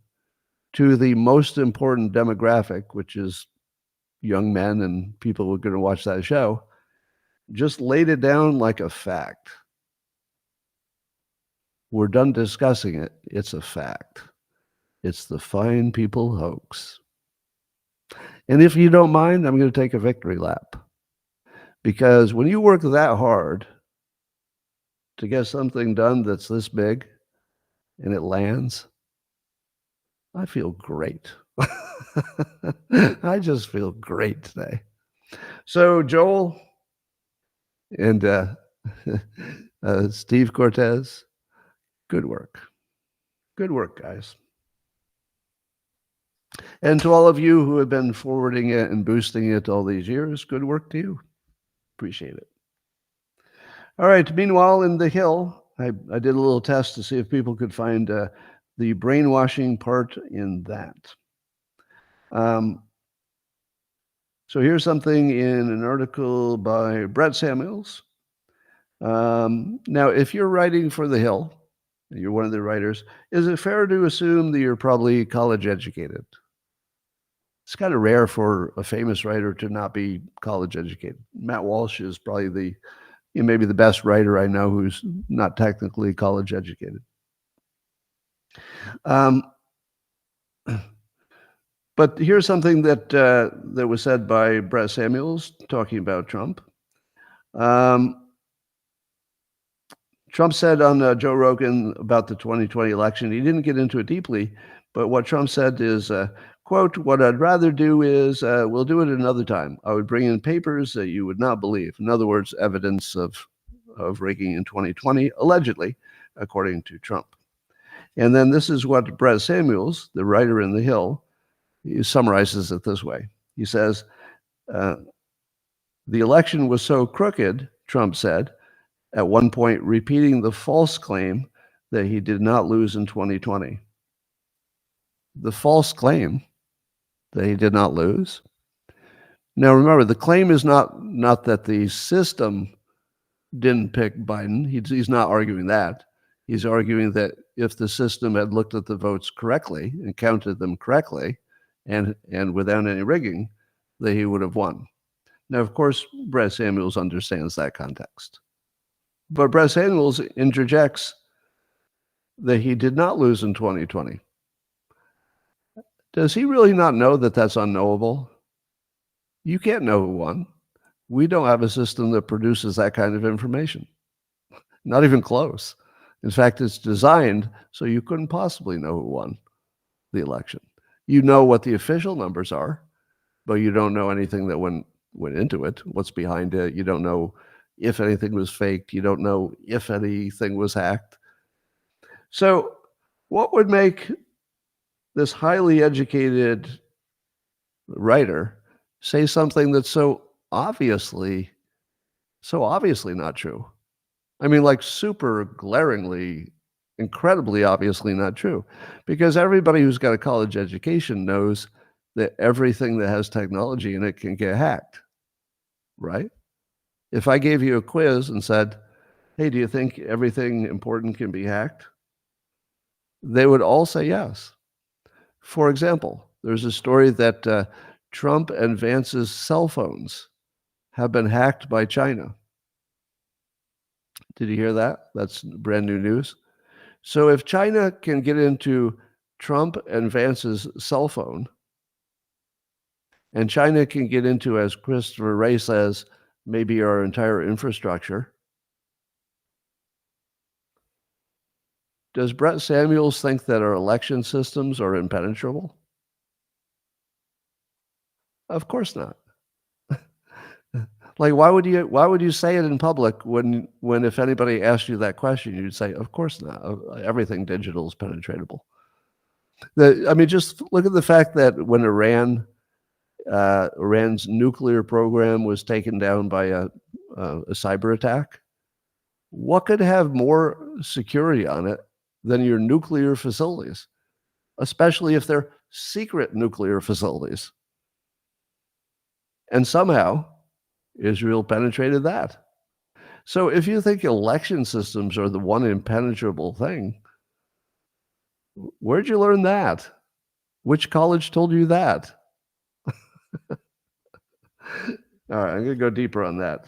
to the most important demographic, which is young men and people who are going to watch that show, just laid it down like a fact. We're done discussing it. It's a fact. It's the fine people hoax. And if you don't mind, I'm going to take a victory lap. Because when you work that hard to get something done that's this big and it lands, I feel great. I just feel great today. So Joel and Steve Cortez, good work. Good work, guys. And to all of you who have been forwarding it and boosting it all these years, good work to you. Appreciate it. All right. Meanwhile, in the Hill, I did a little test to see if people could find the brainwashing part in that. So here's something in an article by Brett Samuels. Now, if you're writing for the Hill, you're one of the writers, is it fair to assume that you're probably college educated? It's kind of rare for a famous writer to not be college educated. Matt Walsh is probably maybe the best writer I know who's not technically college educated. But here's something that was said by Brett Samuels talking about Trump. Trump said on Joe Rogan about the 2020 election, he didn't get into it deeply, but what Trump said is, quote, "What I'd rather do is, we'll do it another time. I would bring in papers that you would not believe." In other words, evidence of rigging in 2020, allegedly, according to Trump. And then this is what Brett Samuels, the writer in The Hill, he summarizes it this way. He says, the election was so crooked, Trump said, at one point, repeating the false claim that he did not lose in 2020. The false claim that he did not lose. Now, remember, the claim is not that the system didn't pick Biden. He's not arguing that. He's arguing that if the system had looked at the votes correctly and counted them correctly and without any rigging, that he would have won. Now, of course, Brett Samuels understands that context. But Brett Samuels interjects that he did not lose in 2020. Does he really not know that that's unknowable? You can't know who won. We don't have a system that produces that kind of information. Not even close. In fact, it's designed so you couldn't possibly know who won the election. You know what the official numbers are, but you don't know anything that went into it, what's behind it. You don't know if anything was faked. You don't know if anything was hacked. So what would make this highly educated writer say something that's so obviously not true? I mean, like super glaringly, incredibly obviously not true. Because everybody who's got a college education knows that everything that has technology in it can get hacked, right? If I gave you a quiz and said, hey, do you think everything important can be hacked? They would all say yes. For example, there's a story that Trump and Vance's cell phones have been hacked by China. Did you hear that? That's brand new news. So if China can get into Trump and Vance's cell phone, and China can get into, as Christopher Wray says, maybe our entire infrastructure, does Brett Samuels think that our election systems are impenetrable? Of course not. Like, why would you say it in public when if anybody asked you that question, you'd say, of course not. Everything digital is penetratable. I mean, just look at the fact that when Iran's nuclear program was taken down by a cyber attack, what could have more security on it than your nuclear facilities, especially if they're secret nuclear facilities? And somehow Israel penetrated that. So if you think election systems are the one impenetrable thing, where'd you learn that? Which college told you that? All right, I'm going to go deeper on that.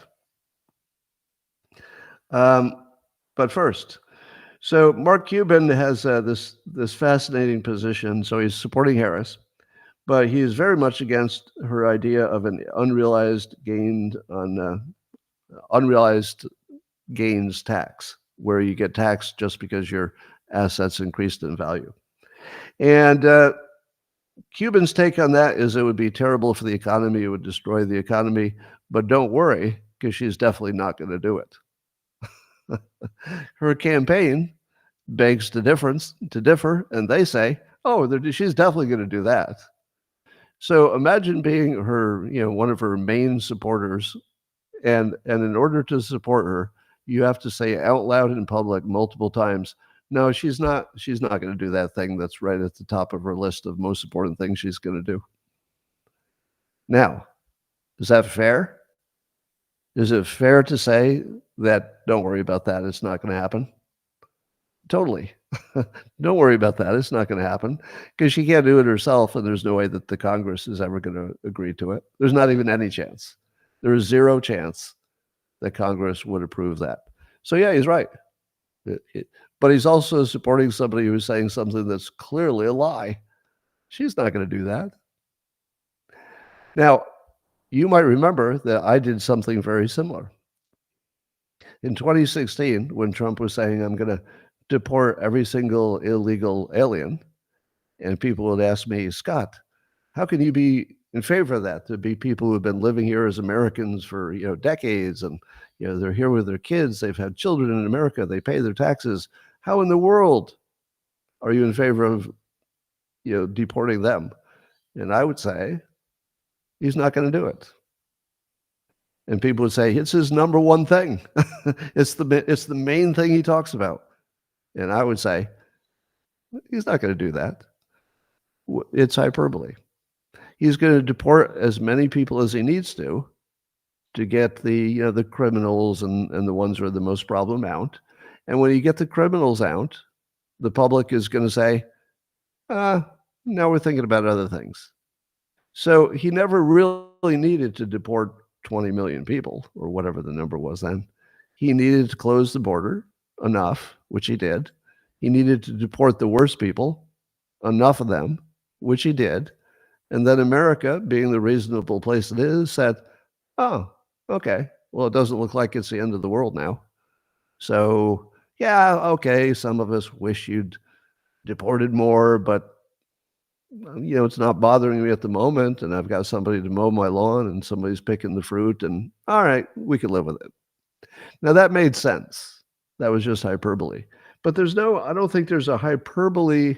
But first, so Mark Cuban has this fascinating position. So he's supporting Harris, but he is very much against her idea of an unrealized gains tax, where you get taxed just because your assets increased in value. And Cuban's take on that is it would be terrible for the economy. It would destroy the economy. But don't worry, because she's definitely not going to do it. Her campaign begs to differ, and they say, oh, she's definitely going to do that. So imagine being her, one of her main supporters, and in order to support her, you have to say out loud in public multiple times, no, she's not going to do that thing that's right at the top of her list of most important things she's going to do. Now, is that fair? Is it fair to say that, don't worry about that, it's not going to happen? Totally. Don't worry about that, it's not going to happen, because she can't do it herself, and there's no way that the Congress is ever going to agree to it. There's not even any chance. There is zero chance that Congress would approve that. So yeah, he's right. But he's also supporting somebody who's saying something that's clearly a lie. She's not going to do that. Now, you might remember that I did something very similar. In 2016, when Trump was saying, I'm going to deport every single illegal alien, and people would ask me, Scott, how can you be in favor of that? To be people who have been living here as Americans for decades, and they're here with their kids, they've had children in America, they pay their taxes. How in the world are you in favor of deporting them? And I would say, He's not going to do it. And people would say it's his number one thing. It's the main thing he talks about. And I would say he's not going to do that. It's hyperbole. He's going to deport as many people as he needs to get the criminals and the ones who are the most problem out. And when you get the criminals out, the public is going to say, now we're thinking about other things. So he never really needed to deport 20 million people or whatever the number was then. He needed to close the border enough, which he did. He needed to deport the worst people, enough of them, which he did. And then America, being the reasonable place it is, said, oh, okay, well, it doesn't look like it's the end of the world now. So, yeah, okay, some of us wish you'd deported more, but it's not bothering me at the moment, and I've got somebody to mow my lawn, and somebody's picking the fruit, and all right, we can live with it. Now, that made sense. That was just hyperbole. But I don't think there's a hyperbole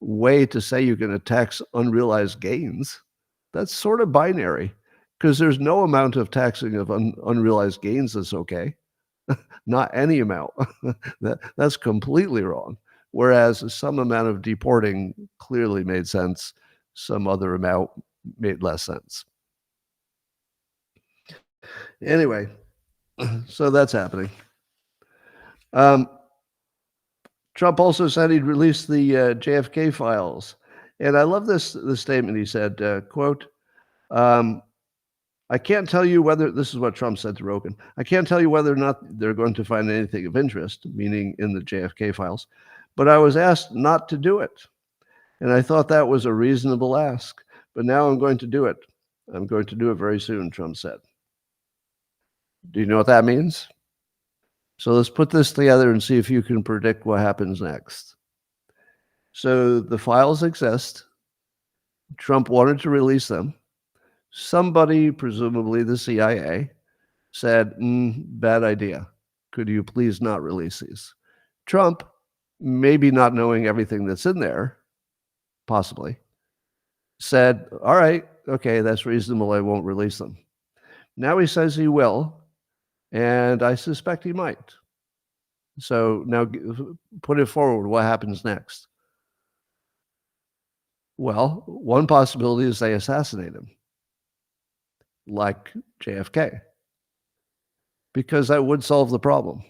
way to say you can tax unrealized gains. That's sort of binary, because there's no amount of taxing of unrealized gains that's okay. Not any amount. That's completely wrong. Whereas some amount of deporting clearly made sense, some other amount made less sense. Anyway, so that's happening. Trump also said he'd release the JFK files. And I love this statement. He said, quote, I can't tell you whether, this is what Trump said to Rogan, I can't tell you whether or not they're going to find anything of interest, meaning in the JFK files, but I was asked not to do it. And I thought that was a reasonable ask, but now I'm going to do it. I'm going to do it very soon, Trump said. Do you know what that means? So let's put this together and see if you can predict what happens next. So the files exist. Trump wanted to release them. Somebody, presumably the CIA, said, bad idea. Could you please not release these? Trump, maybe not knowing everything that's in there, possibly, said, all right, okay, that's reasonable. I won't release them. Now he says he will, and I suspect he might. So now put it forward. What happens next? Well, one possibility is they assassinate him, like JFK, because that would solve the problem.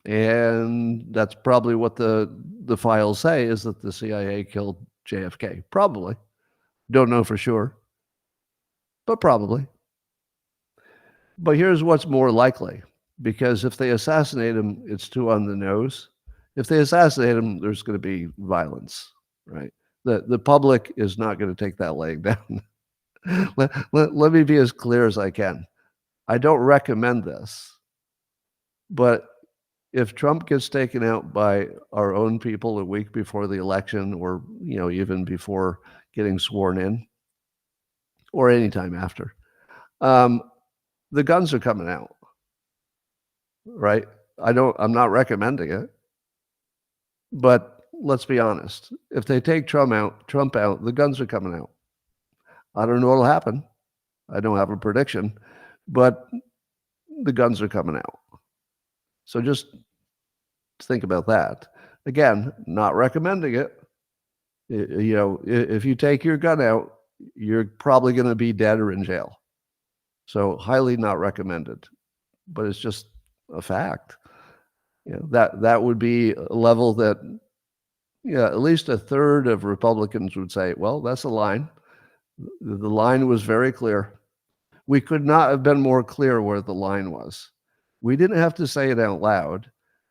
And that's probably what the files say, is that the CIA killed JFK. Probably. Don't know for sure, but probably. But here's what's more likely, because if they assassinate him, it's too on the nose. If they assassinate him, there's going to be violence, right? The public is not going to take that laying down. Let me be as clear as I can. I don't recommend this, but if Trump gets taken out by our own people a week before the election, or even before getting sworn in, or anytime after, the guns are coming out, right? I'm not recommending it, but let's be honest. If they take Trump out, the guns are coming out. I don't know what'll happen. I don't have a prediction, but the guns are coming out. So just think about that. Again, not recommending it. If you take your gun out, you're probably going to be dead or in jail. So highly not recommended, but it's just a fact. That would be a level that, at least a third of Republicans would say, well, that's a line. The line was very clear. We could not have been more clear where the line was. We didn't have to say it out loud,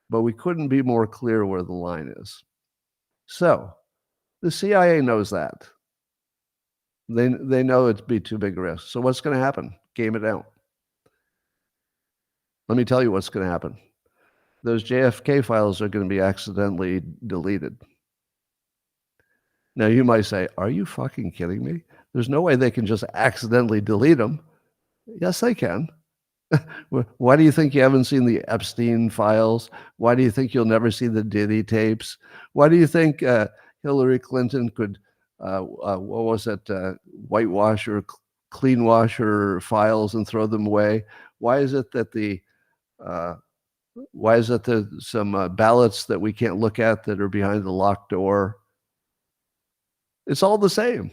but we couldn't be more clear where the line is. So the CIA knows that. They know it'd be too big a risk. So what's going to happen? Game it out. Let me tell you what's going to happen. Those JFK files are going to be accidentally deleted. Now you might say, are you fucking kidding me? There's no way they can just accidentally delete them. Yes, they can. Why do you think you haven't seen the Epstein files? Why do you think you'll never see the Diddy tapes? Why do you think Hillary Clinton could what was it? Whitewash or clean wash your files and throw them away. Why is it that there's some ballots that we can't look at that are behind the locked door? It's all the same.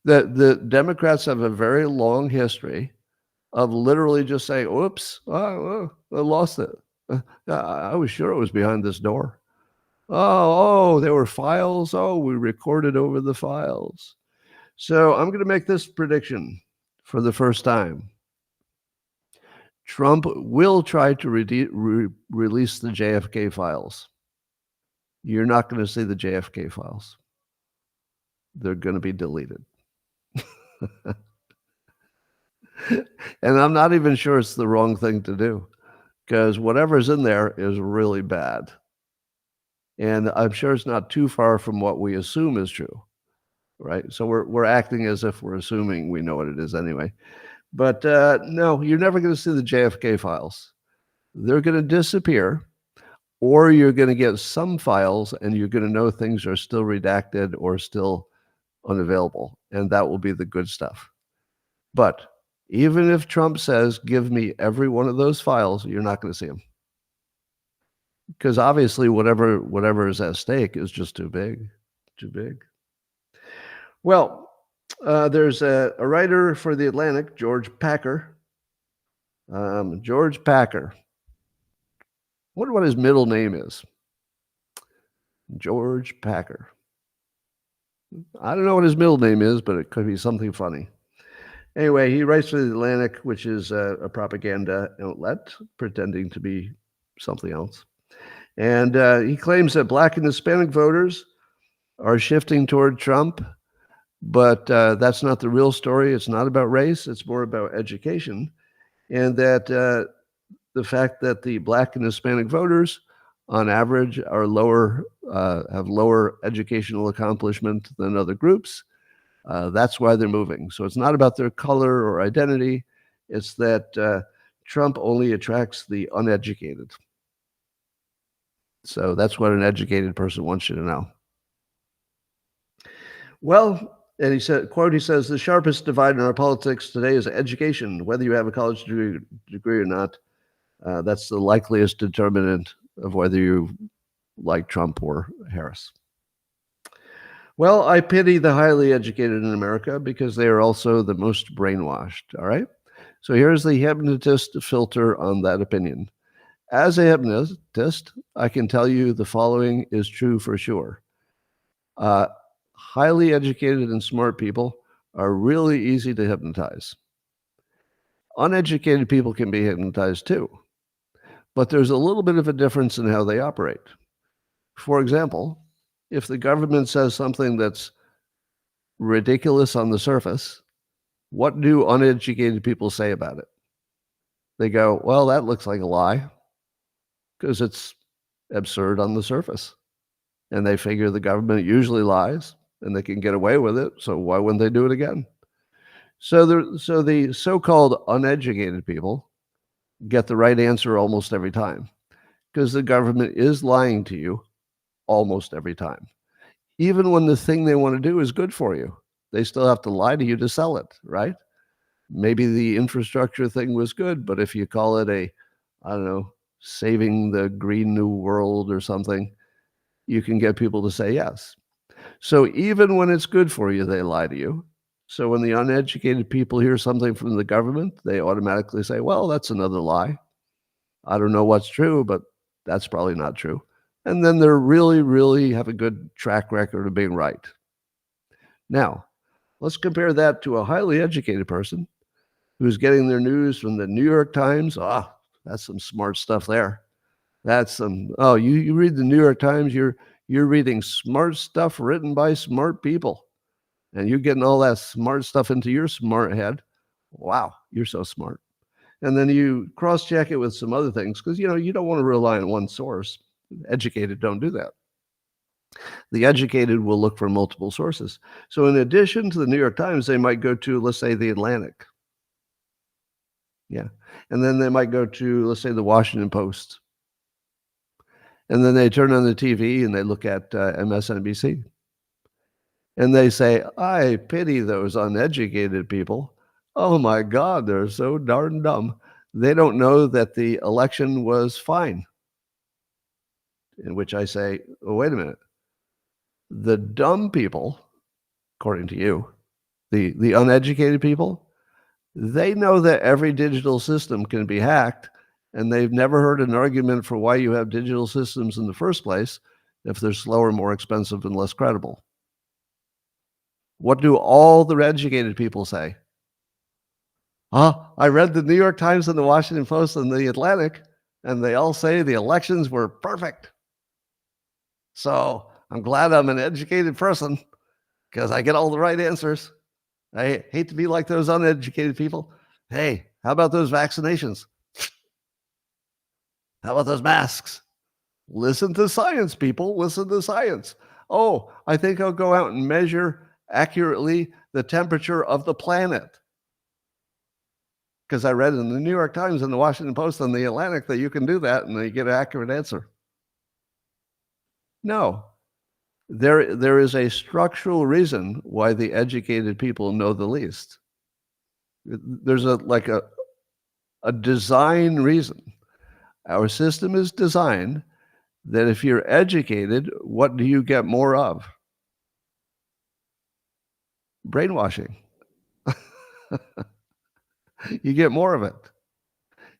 The Democrats have a very long history of literally just saying, "Oops, I lost it. I was sure it was behind this door. Oh, there were files. Oh, we recorded over the files." So I'm going to make this prediction for the first time. Trump will try to release the JFK files. You're not going to see the JFK files. They're going to be deleted. And I'm not even sure it's the wrong thing to do, because whatever's in there is really bad. And I'm sure it's not too far from what we assume is true, right? So we're acting as if we're assuming we know what it is anyway. But no, you're never going to see the JFK files. They're going to disappear, or you're going to get some files and you're going to know things are still redacted or still unavailable. And that will be the good stuff. But even if Trump says, give me every one of those files, you're not going to see them. Because obviously whatever is at stake is just too big. Well, there's a writer for The Atlantic, George Packer. George Packer. I wonder what his middle name is. George Packer. I don't know what his middle name is, but it could be something funny. Anyway, he writes for The Atlantic, which is a propaganda outlet pretending to be something else. And he claims that Black and Hispanic voters are shifting toward Trump, but that's not the real story. It's not about race. It's more about education. And that the fact that the Black and Hispanic voters, on average, are have lower educational accomplishment than other groups. That's why they're moving. So it's not about their color or identity. It's that Trump only attracts the uneducated. So that's what an educated person wants you to know. Well, and he said, quote, he says, the sharpest divide in our politics today is education. Whether you have a college degree or not, that's the likeliest determinant of whether you like Trump or Harris. Well, I pity the highly educated in America because they are also the most brainwashed, all right? So here's the hypnotist filter on that opinion. As a hypnotist, I can tell you the following is true for sure. Highly educated and smart people are really easy to hypnotize. Uneducated people can be hypnotized too, but there's a little bit of a difference in how they operate. For example, if the government says something that's ridiculous on the surface, what do uneducated people say about it? They go, well, that looks like a lie, because it's absurd on the surface. And they figure the government usually lies and they can get away with it, so why wouldn't they do it again? So the so-called uneducated people get the right answer almost every time, because the government is lying to you almost every time. Even when the thing they want to do is good for you, they still have to lie to you to sell it, right? Maybe the infrastructure thing was good, but if you call it I don't know, saving the Green New World or something, you can get people to say yes. So even when it's good for you, they lie to you. So when the uneducated people hear something from the government, they automatically say, well, that's another lie. I don't know what's true, but that's probably not true. And then they're really have a good track record of being right. Now, let's compare that to a highly educated person who's getting their news from the New York Times. That's some smart stuff there. That's some, you read the New York Times, you're reading smart stuff written by smart people. And you're getting all that smart stuff into your smart head. Wow, you're so smart. And then you cross-check it with some other things, because, you don't want to rely on one source. Educated don't do that. The educated will look for multiple sources. So in addition to the New York Times, they might go to, let's say, the Atlantic. Yeah. And then they might go to, let's say, the Washington Post. And then they turn on the TV and they look at MSNBC. and they say, "I pity those uneducated people. Oh my God, they're so darn dumb. They don't know that the election was fine." In which I say, "Oh, wait a minute. The dumb people, according to you, the uneducated people, they know that every digital system can be hacked, and they've never heard an argument for why you have digital systems in the first place if they're slower, more expensive, and less credible." What do all the educated people say? I read the New York Times and the Washington Post and the Atlantic, and they all say the elections were perfect. So I'm glad I'm an educated person because I get all the right answers. I hate to be like those uneducated people. Hey, how about those vaccinations? How about those masks? Listen to science, people. Listen to science. Oh, I think I'll go out and measure accurately the temperature of the planet because I read in the New York Times and the Washington Post and the Atlantic that you can do that and they get an accurate answer. No, there is a structural reason why the educated people know the least. There's a design reason. Our system is designed that if you're educated, what do you get more of? Brainwashing. You get more of it.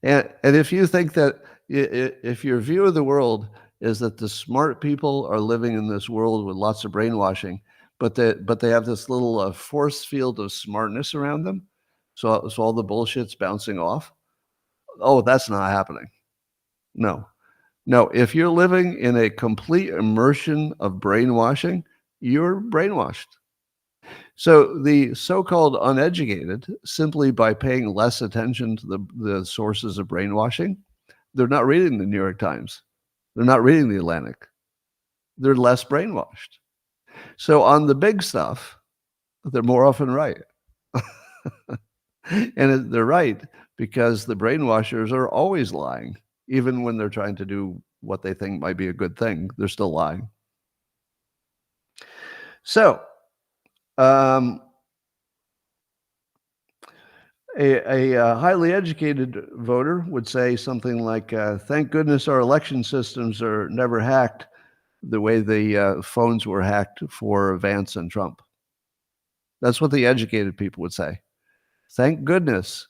And if you think that if your view of the world is that the smart people are living in this world with lots of brainwashing, but they have this little force field of smartness around them, so all the bullshit's bouncing off. Oh, that's not happening. No, no. If you're living in a complete immersion of brainwashing, you're brainwashed. So the so-called uneducated, simply by paying less attention to the sources of brainwashing, they're not reading the New York Times. They're not reading the Atlantic. They're less brainwashed. So on the big stuff, they're more often right. And they're right because the brainwashers are always lying. Even when they're trying to do what they think might be a good thing, they're still lying. So, um, a highly educated voter would say something like, thank goodness our election systems are never hacked the way the phones were hacked for Vance and Trump. That's what the educated people would say. Thank goodness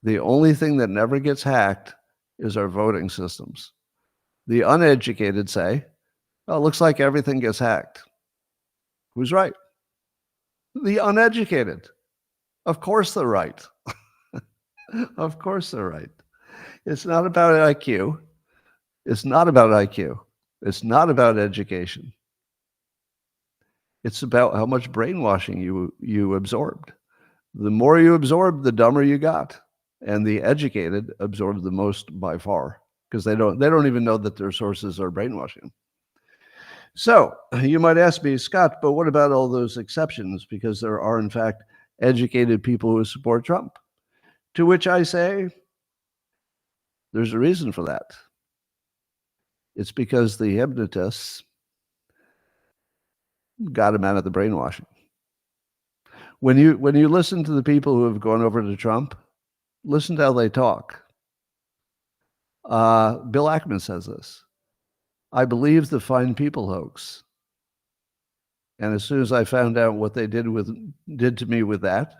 the only thing that never gets hacked is our voting systems. The uneducated say, oh, it looks like everything gets hacked. Who's right? The uneducated. Of course they're right. Of course they're right. It's not about IQ. It's not about IQ. It's not about education. It's about how much brainwashing you absorbed. The more you absorb, the dumber you got. And the educated absorb the most by far because they don't even know that their sources are brainwashing. So you might ask me, Scott, but what about all those exceptions? Because there are, in fact, educated people who support Trump. To which I say, there's a reason for that. It's because the hypnotists got him out of the brainwashing. When you listen to the people who have gone over to Trump, listen to how they talk. Bill Ackman says this. I believe the fine people hoax. And as soon as I found out what they did to me with that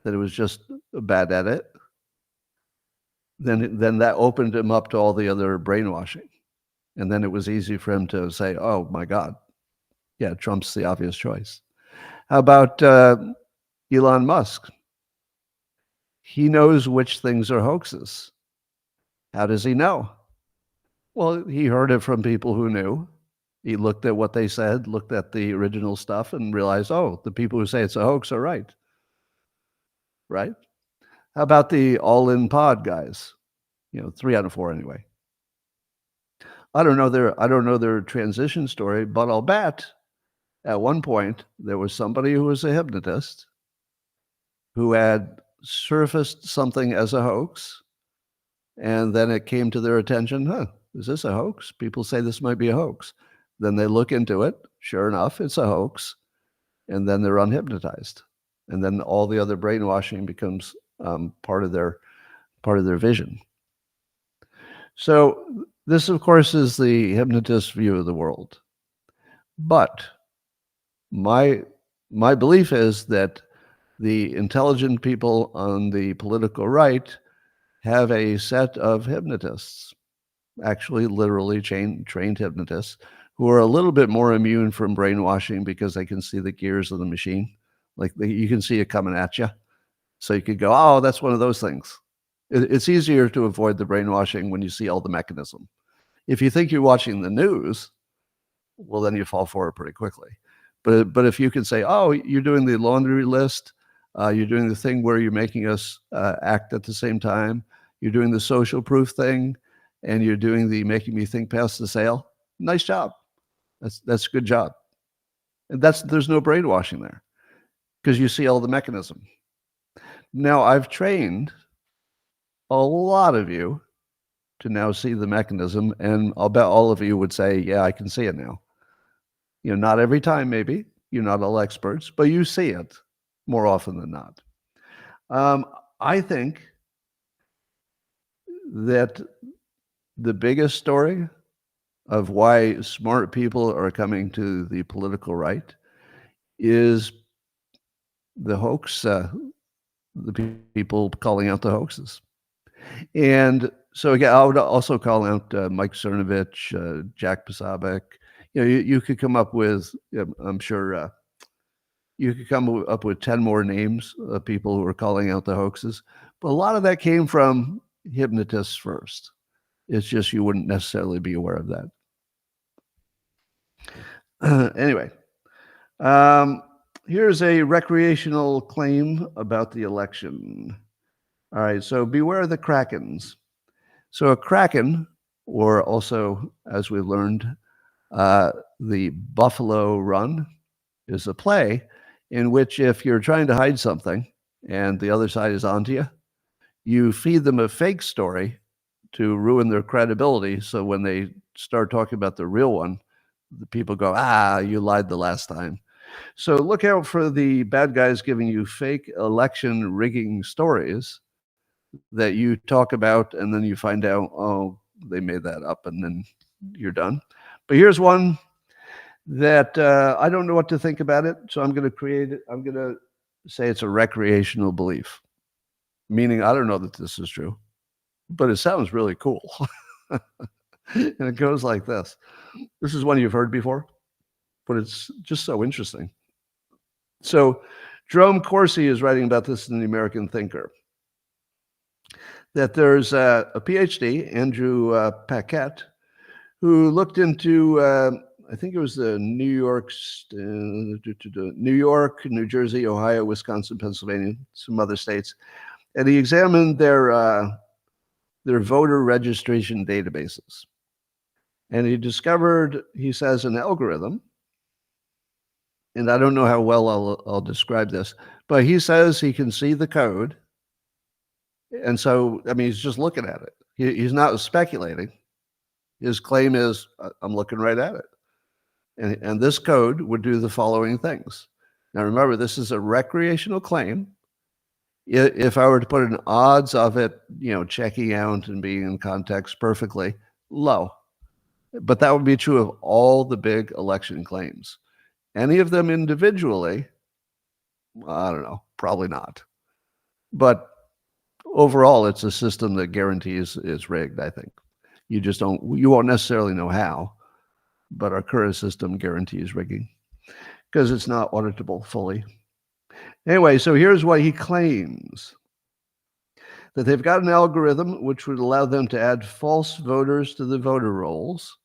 it was just a bad edit, then that opened him up to all the other brainwashing. And then it was easy for him to say, oh my God, yeah, Trump's the obvious choice. How about Elon Musk? He knows which things are hoaxes. How does he know? Well, he heard it from people who knew. He looked at what they said, looked at the original stuff, and realized, oh, the people who say it's a hoax are right. Right? How about the all-in pod guys? 3 out of 4 anyway. I don't know their transition story, but I'll bet at one point there was somebody who was a hypnotist who had surfaced something as a hoax, and then it came to their attention, is this a hoax? People say this might be a hoax. Then they look into it. Sure enough, it's a hoax. and then they're unhypnotized, and then all the other brainwashing becomes part of their vision. So this, of course, is the hypnotist view of the world. But my belief is that the intelligent people on the political right have a set of hypnotists, actually literally trained hypnotists, who are a little bit more immune from brainwashing because they can see the gears of the machine. Like you can see it coming at you. So you could go, oh, that's one of those things. It's easier to avoid the brainwashing when you see all the mechanism. If you think you're watching the news, well, then you fall for it pretty quickly. But if you can say, oh, you're doing the laundry list, you're doing the thing where you're making us act at the same time, you're doing the social proof thing, and you're doing the making me think past the sale, nice job. That's a good job. And there's no brainwashing there because you see all the mechanism. Now, I've trained a lot of you to now see the mechanism, and I'll bet all of you would say, yeah, I can see it now. Not every time, maybe. You're not all experts, but you see it more often than not. I think that the biggest story of why smart people are coming to the political right is the hoax, the people calling out the hoaxes. And so again, I would also call out Mike Cernovich, Jack Posobiec. You could come up with, I'm sure you could come up with 10 more names of people who are calling out the hoaxes. But a lot of that came from hypnotists first. It's just you wouldn't necessarily be aware of that. Anyway, here's a recreational claim about the election. All right, so beware the krakens. So a kraken, or also, as we learned, the Buffalo Run, is a play in which if you're trying to hide something and the other side is onto you, you feed them a fake story to ruin their credibility. So when they start talking about the real one, the people go, you lied the last time. So look out for the bad guys giving you fake election rigging stories that you talk about, and then you find out, oh, they made that up, and then you're done. But here's one that I don't know what to think about it, so I'm going to say it's a recreational belief, meaning I don't know that this is true, but it sounds really cool. And it goes like this. This is one you've heard before, but it's just so interesting. So Jerome Corsi is writing about this in the American Thinker, that there's a PhD, Andrew Paquette, who looked into, I think it was the New York, New Jersey, Ohio, Wisconsin, Pennsylvania, some other states, and he examined their voter registration databases. And he discovered, he says, an algorithm, and I don't know how well I'll describe this, but he says he can see the code. And so, I mean, he's just looking at it. He's not speculating. His claim is, I'm looking right at it. And this code would do the following things. Now, remember, this is a recreational claim. If I were to put an odds of it, checking out and being in context perfectly, low. But that would be true of all the big election claims. Any of them individually, I don't know, probably not. But overall, it's a system that guarantees it's rigged, I think. You won't necessarily know how, but our current system guarantees rigging because it's not auditable fully. Anyway, so here's what he claims. That they've got an algorithm which would allow them to add false voters to the voter rolls.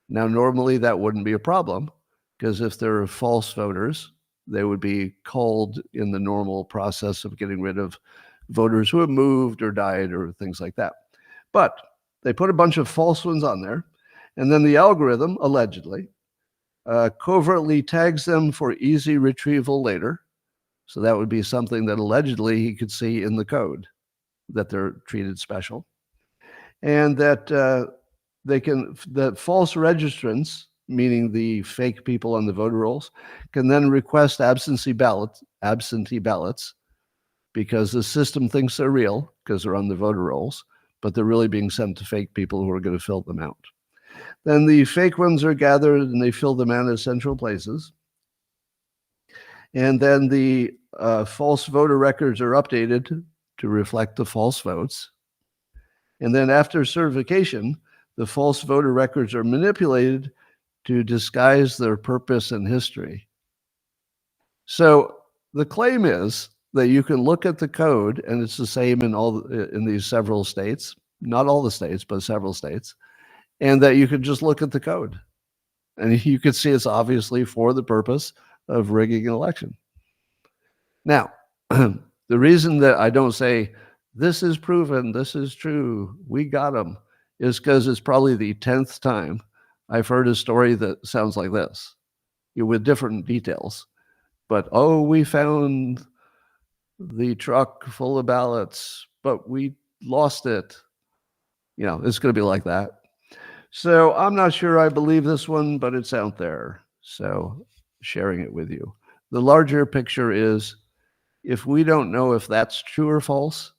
Now, normally that wouldn't be a problem because if there are false voters, they would be called in the normal process of getting rid of voters who have moved or died or things like that. But they put a bunch of false ones on there, and then the algorithm, allegedly, covertly tags them for easy retrieval later. So that would be something that allegedly he could see in the code, that they're treated special. And that that false registrants meaning the fake people on the voter rolls, can then request absentee ballots because the system thinks they're real because they're on the voter rolls, but they're really being sent to fake people who are going to fill them out. Then the fake ones are gathered and they fill them out at central places. And then the false voter records are updated to reflect the false votes. And then after certification, the false voter records are manipulated to disguise their purpose and history. So the claim is that you can look at the code, and it's the same in these several states, not all the states, but several states, and that you could just look at the code. And you could see it's obviously for the purpose of rigging an election. Now, the reason that I don't say, this is proven, this is true, we got them, is because it's probably the 10th time I've heard a story that sounds like this, with different details. But, oh, we found the truck full of ballots, but we lost it. It's going to be like that. So I'm not sure I believe this one, but it's out there. So sharing it with you. The larger picture is, if we don't know if that's true or false,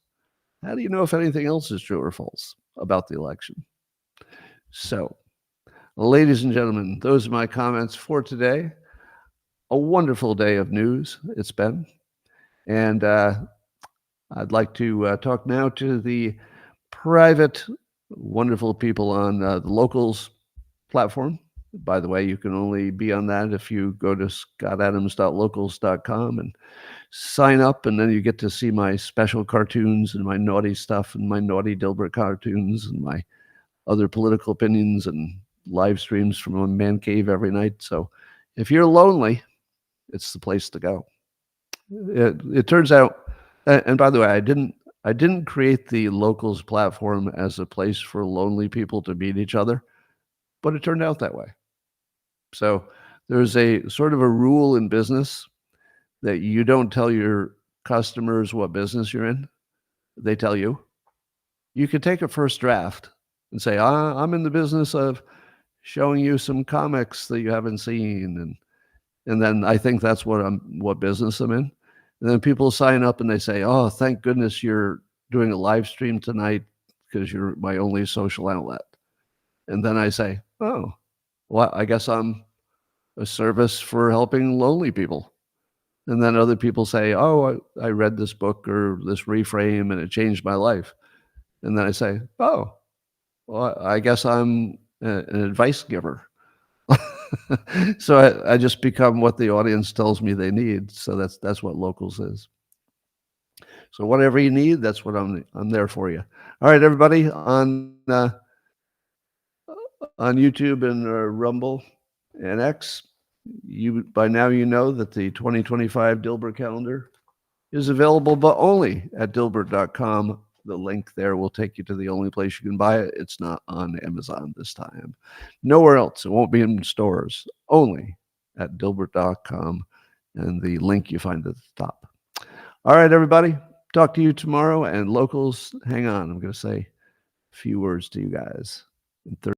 how do you know if anything else is true or false about the election? So, ladies and gentlemen, those are my comments for today. A wonderful day of news it's been. And I'd like to talk now to the private, wonderful people on the Locals platform. By the way, you can only be on that if you go to scottadams.locals.com and sign up, and then you get to see my special cartoons and my naughty stuff and my naughty Dilbert cartoons and my other political opinions and live streams from a man cave every night. So if you're lonely, it's the place to go. It turns out, and by the way, I didn't create the Locals platform as a place for lonely people to meet each other, but it turned out that way. So there's a sort of a rule in business that you don't tell your customers what business you're in. They tell you. You could take a first draft and say, I'm in the business of showing you some comics that you haven't seen. And then I think that's what business I'm in. And then people sign up and they say, oh, thank goodness you're doing a live stream tonight because you're my only social outlet. And then I say, oh, well, I guess I'm a service for helping lonely people. And then other people say, oh, I read this book or this reframe and it changed my life. And then I say, oh, well, I guess I'm an advice giver. So I just become what the audience tells me they need. So that's what Locals is. So whatever you need, that's what I'm there for you. All right, everybody on YouTube and Rumble and X, by now you know that the 2025 Dilbert calendar is available, but only at dilbert.com. The link there will take you to the only place you can buy it. It's not on Amazon this time. Nowhere else. It won't be in stores. Only at dilbert.com, and the link you find at the top. All right, everybody. Talk to you tomorrow. And Locals, hang on. I'm going to say a few words to you guys. In 30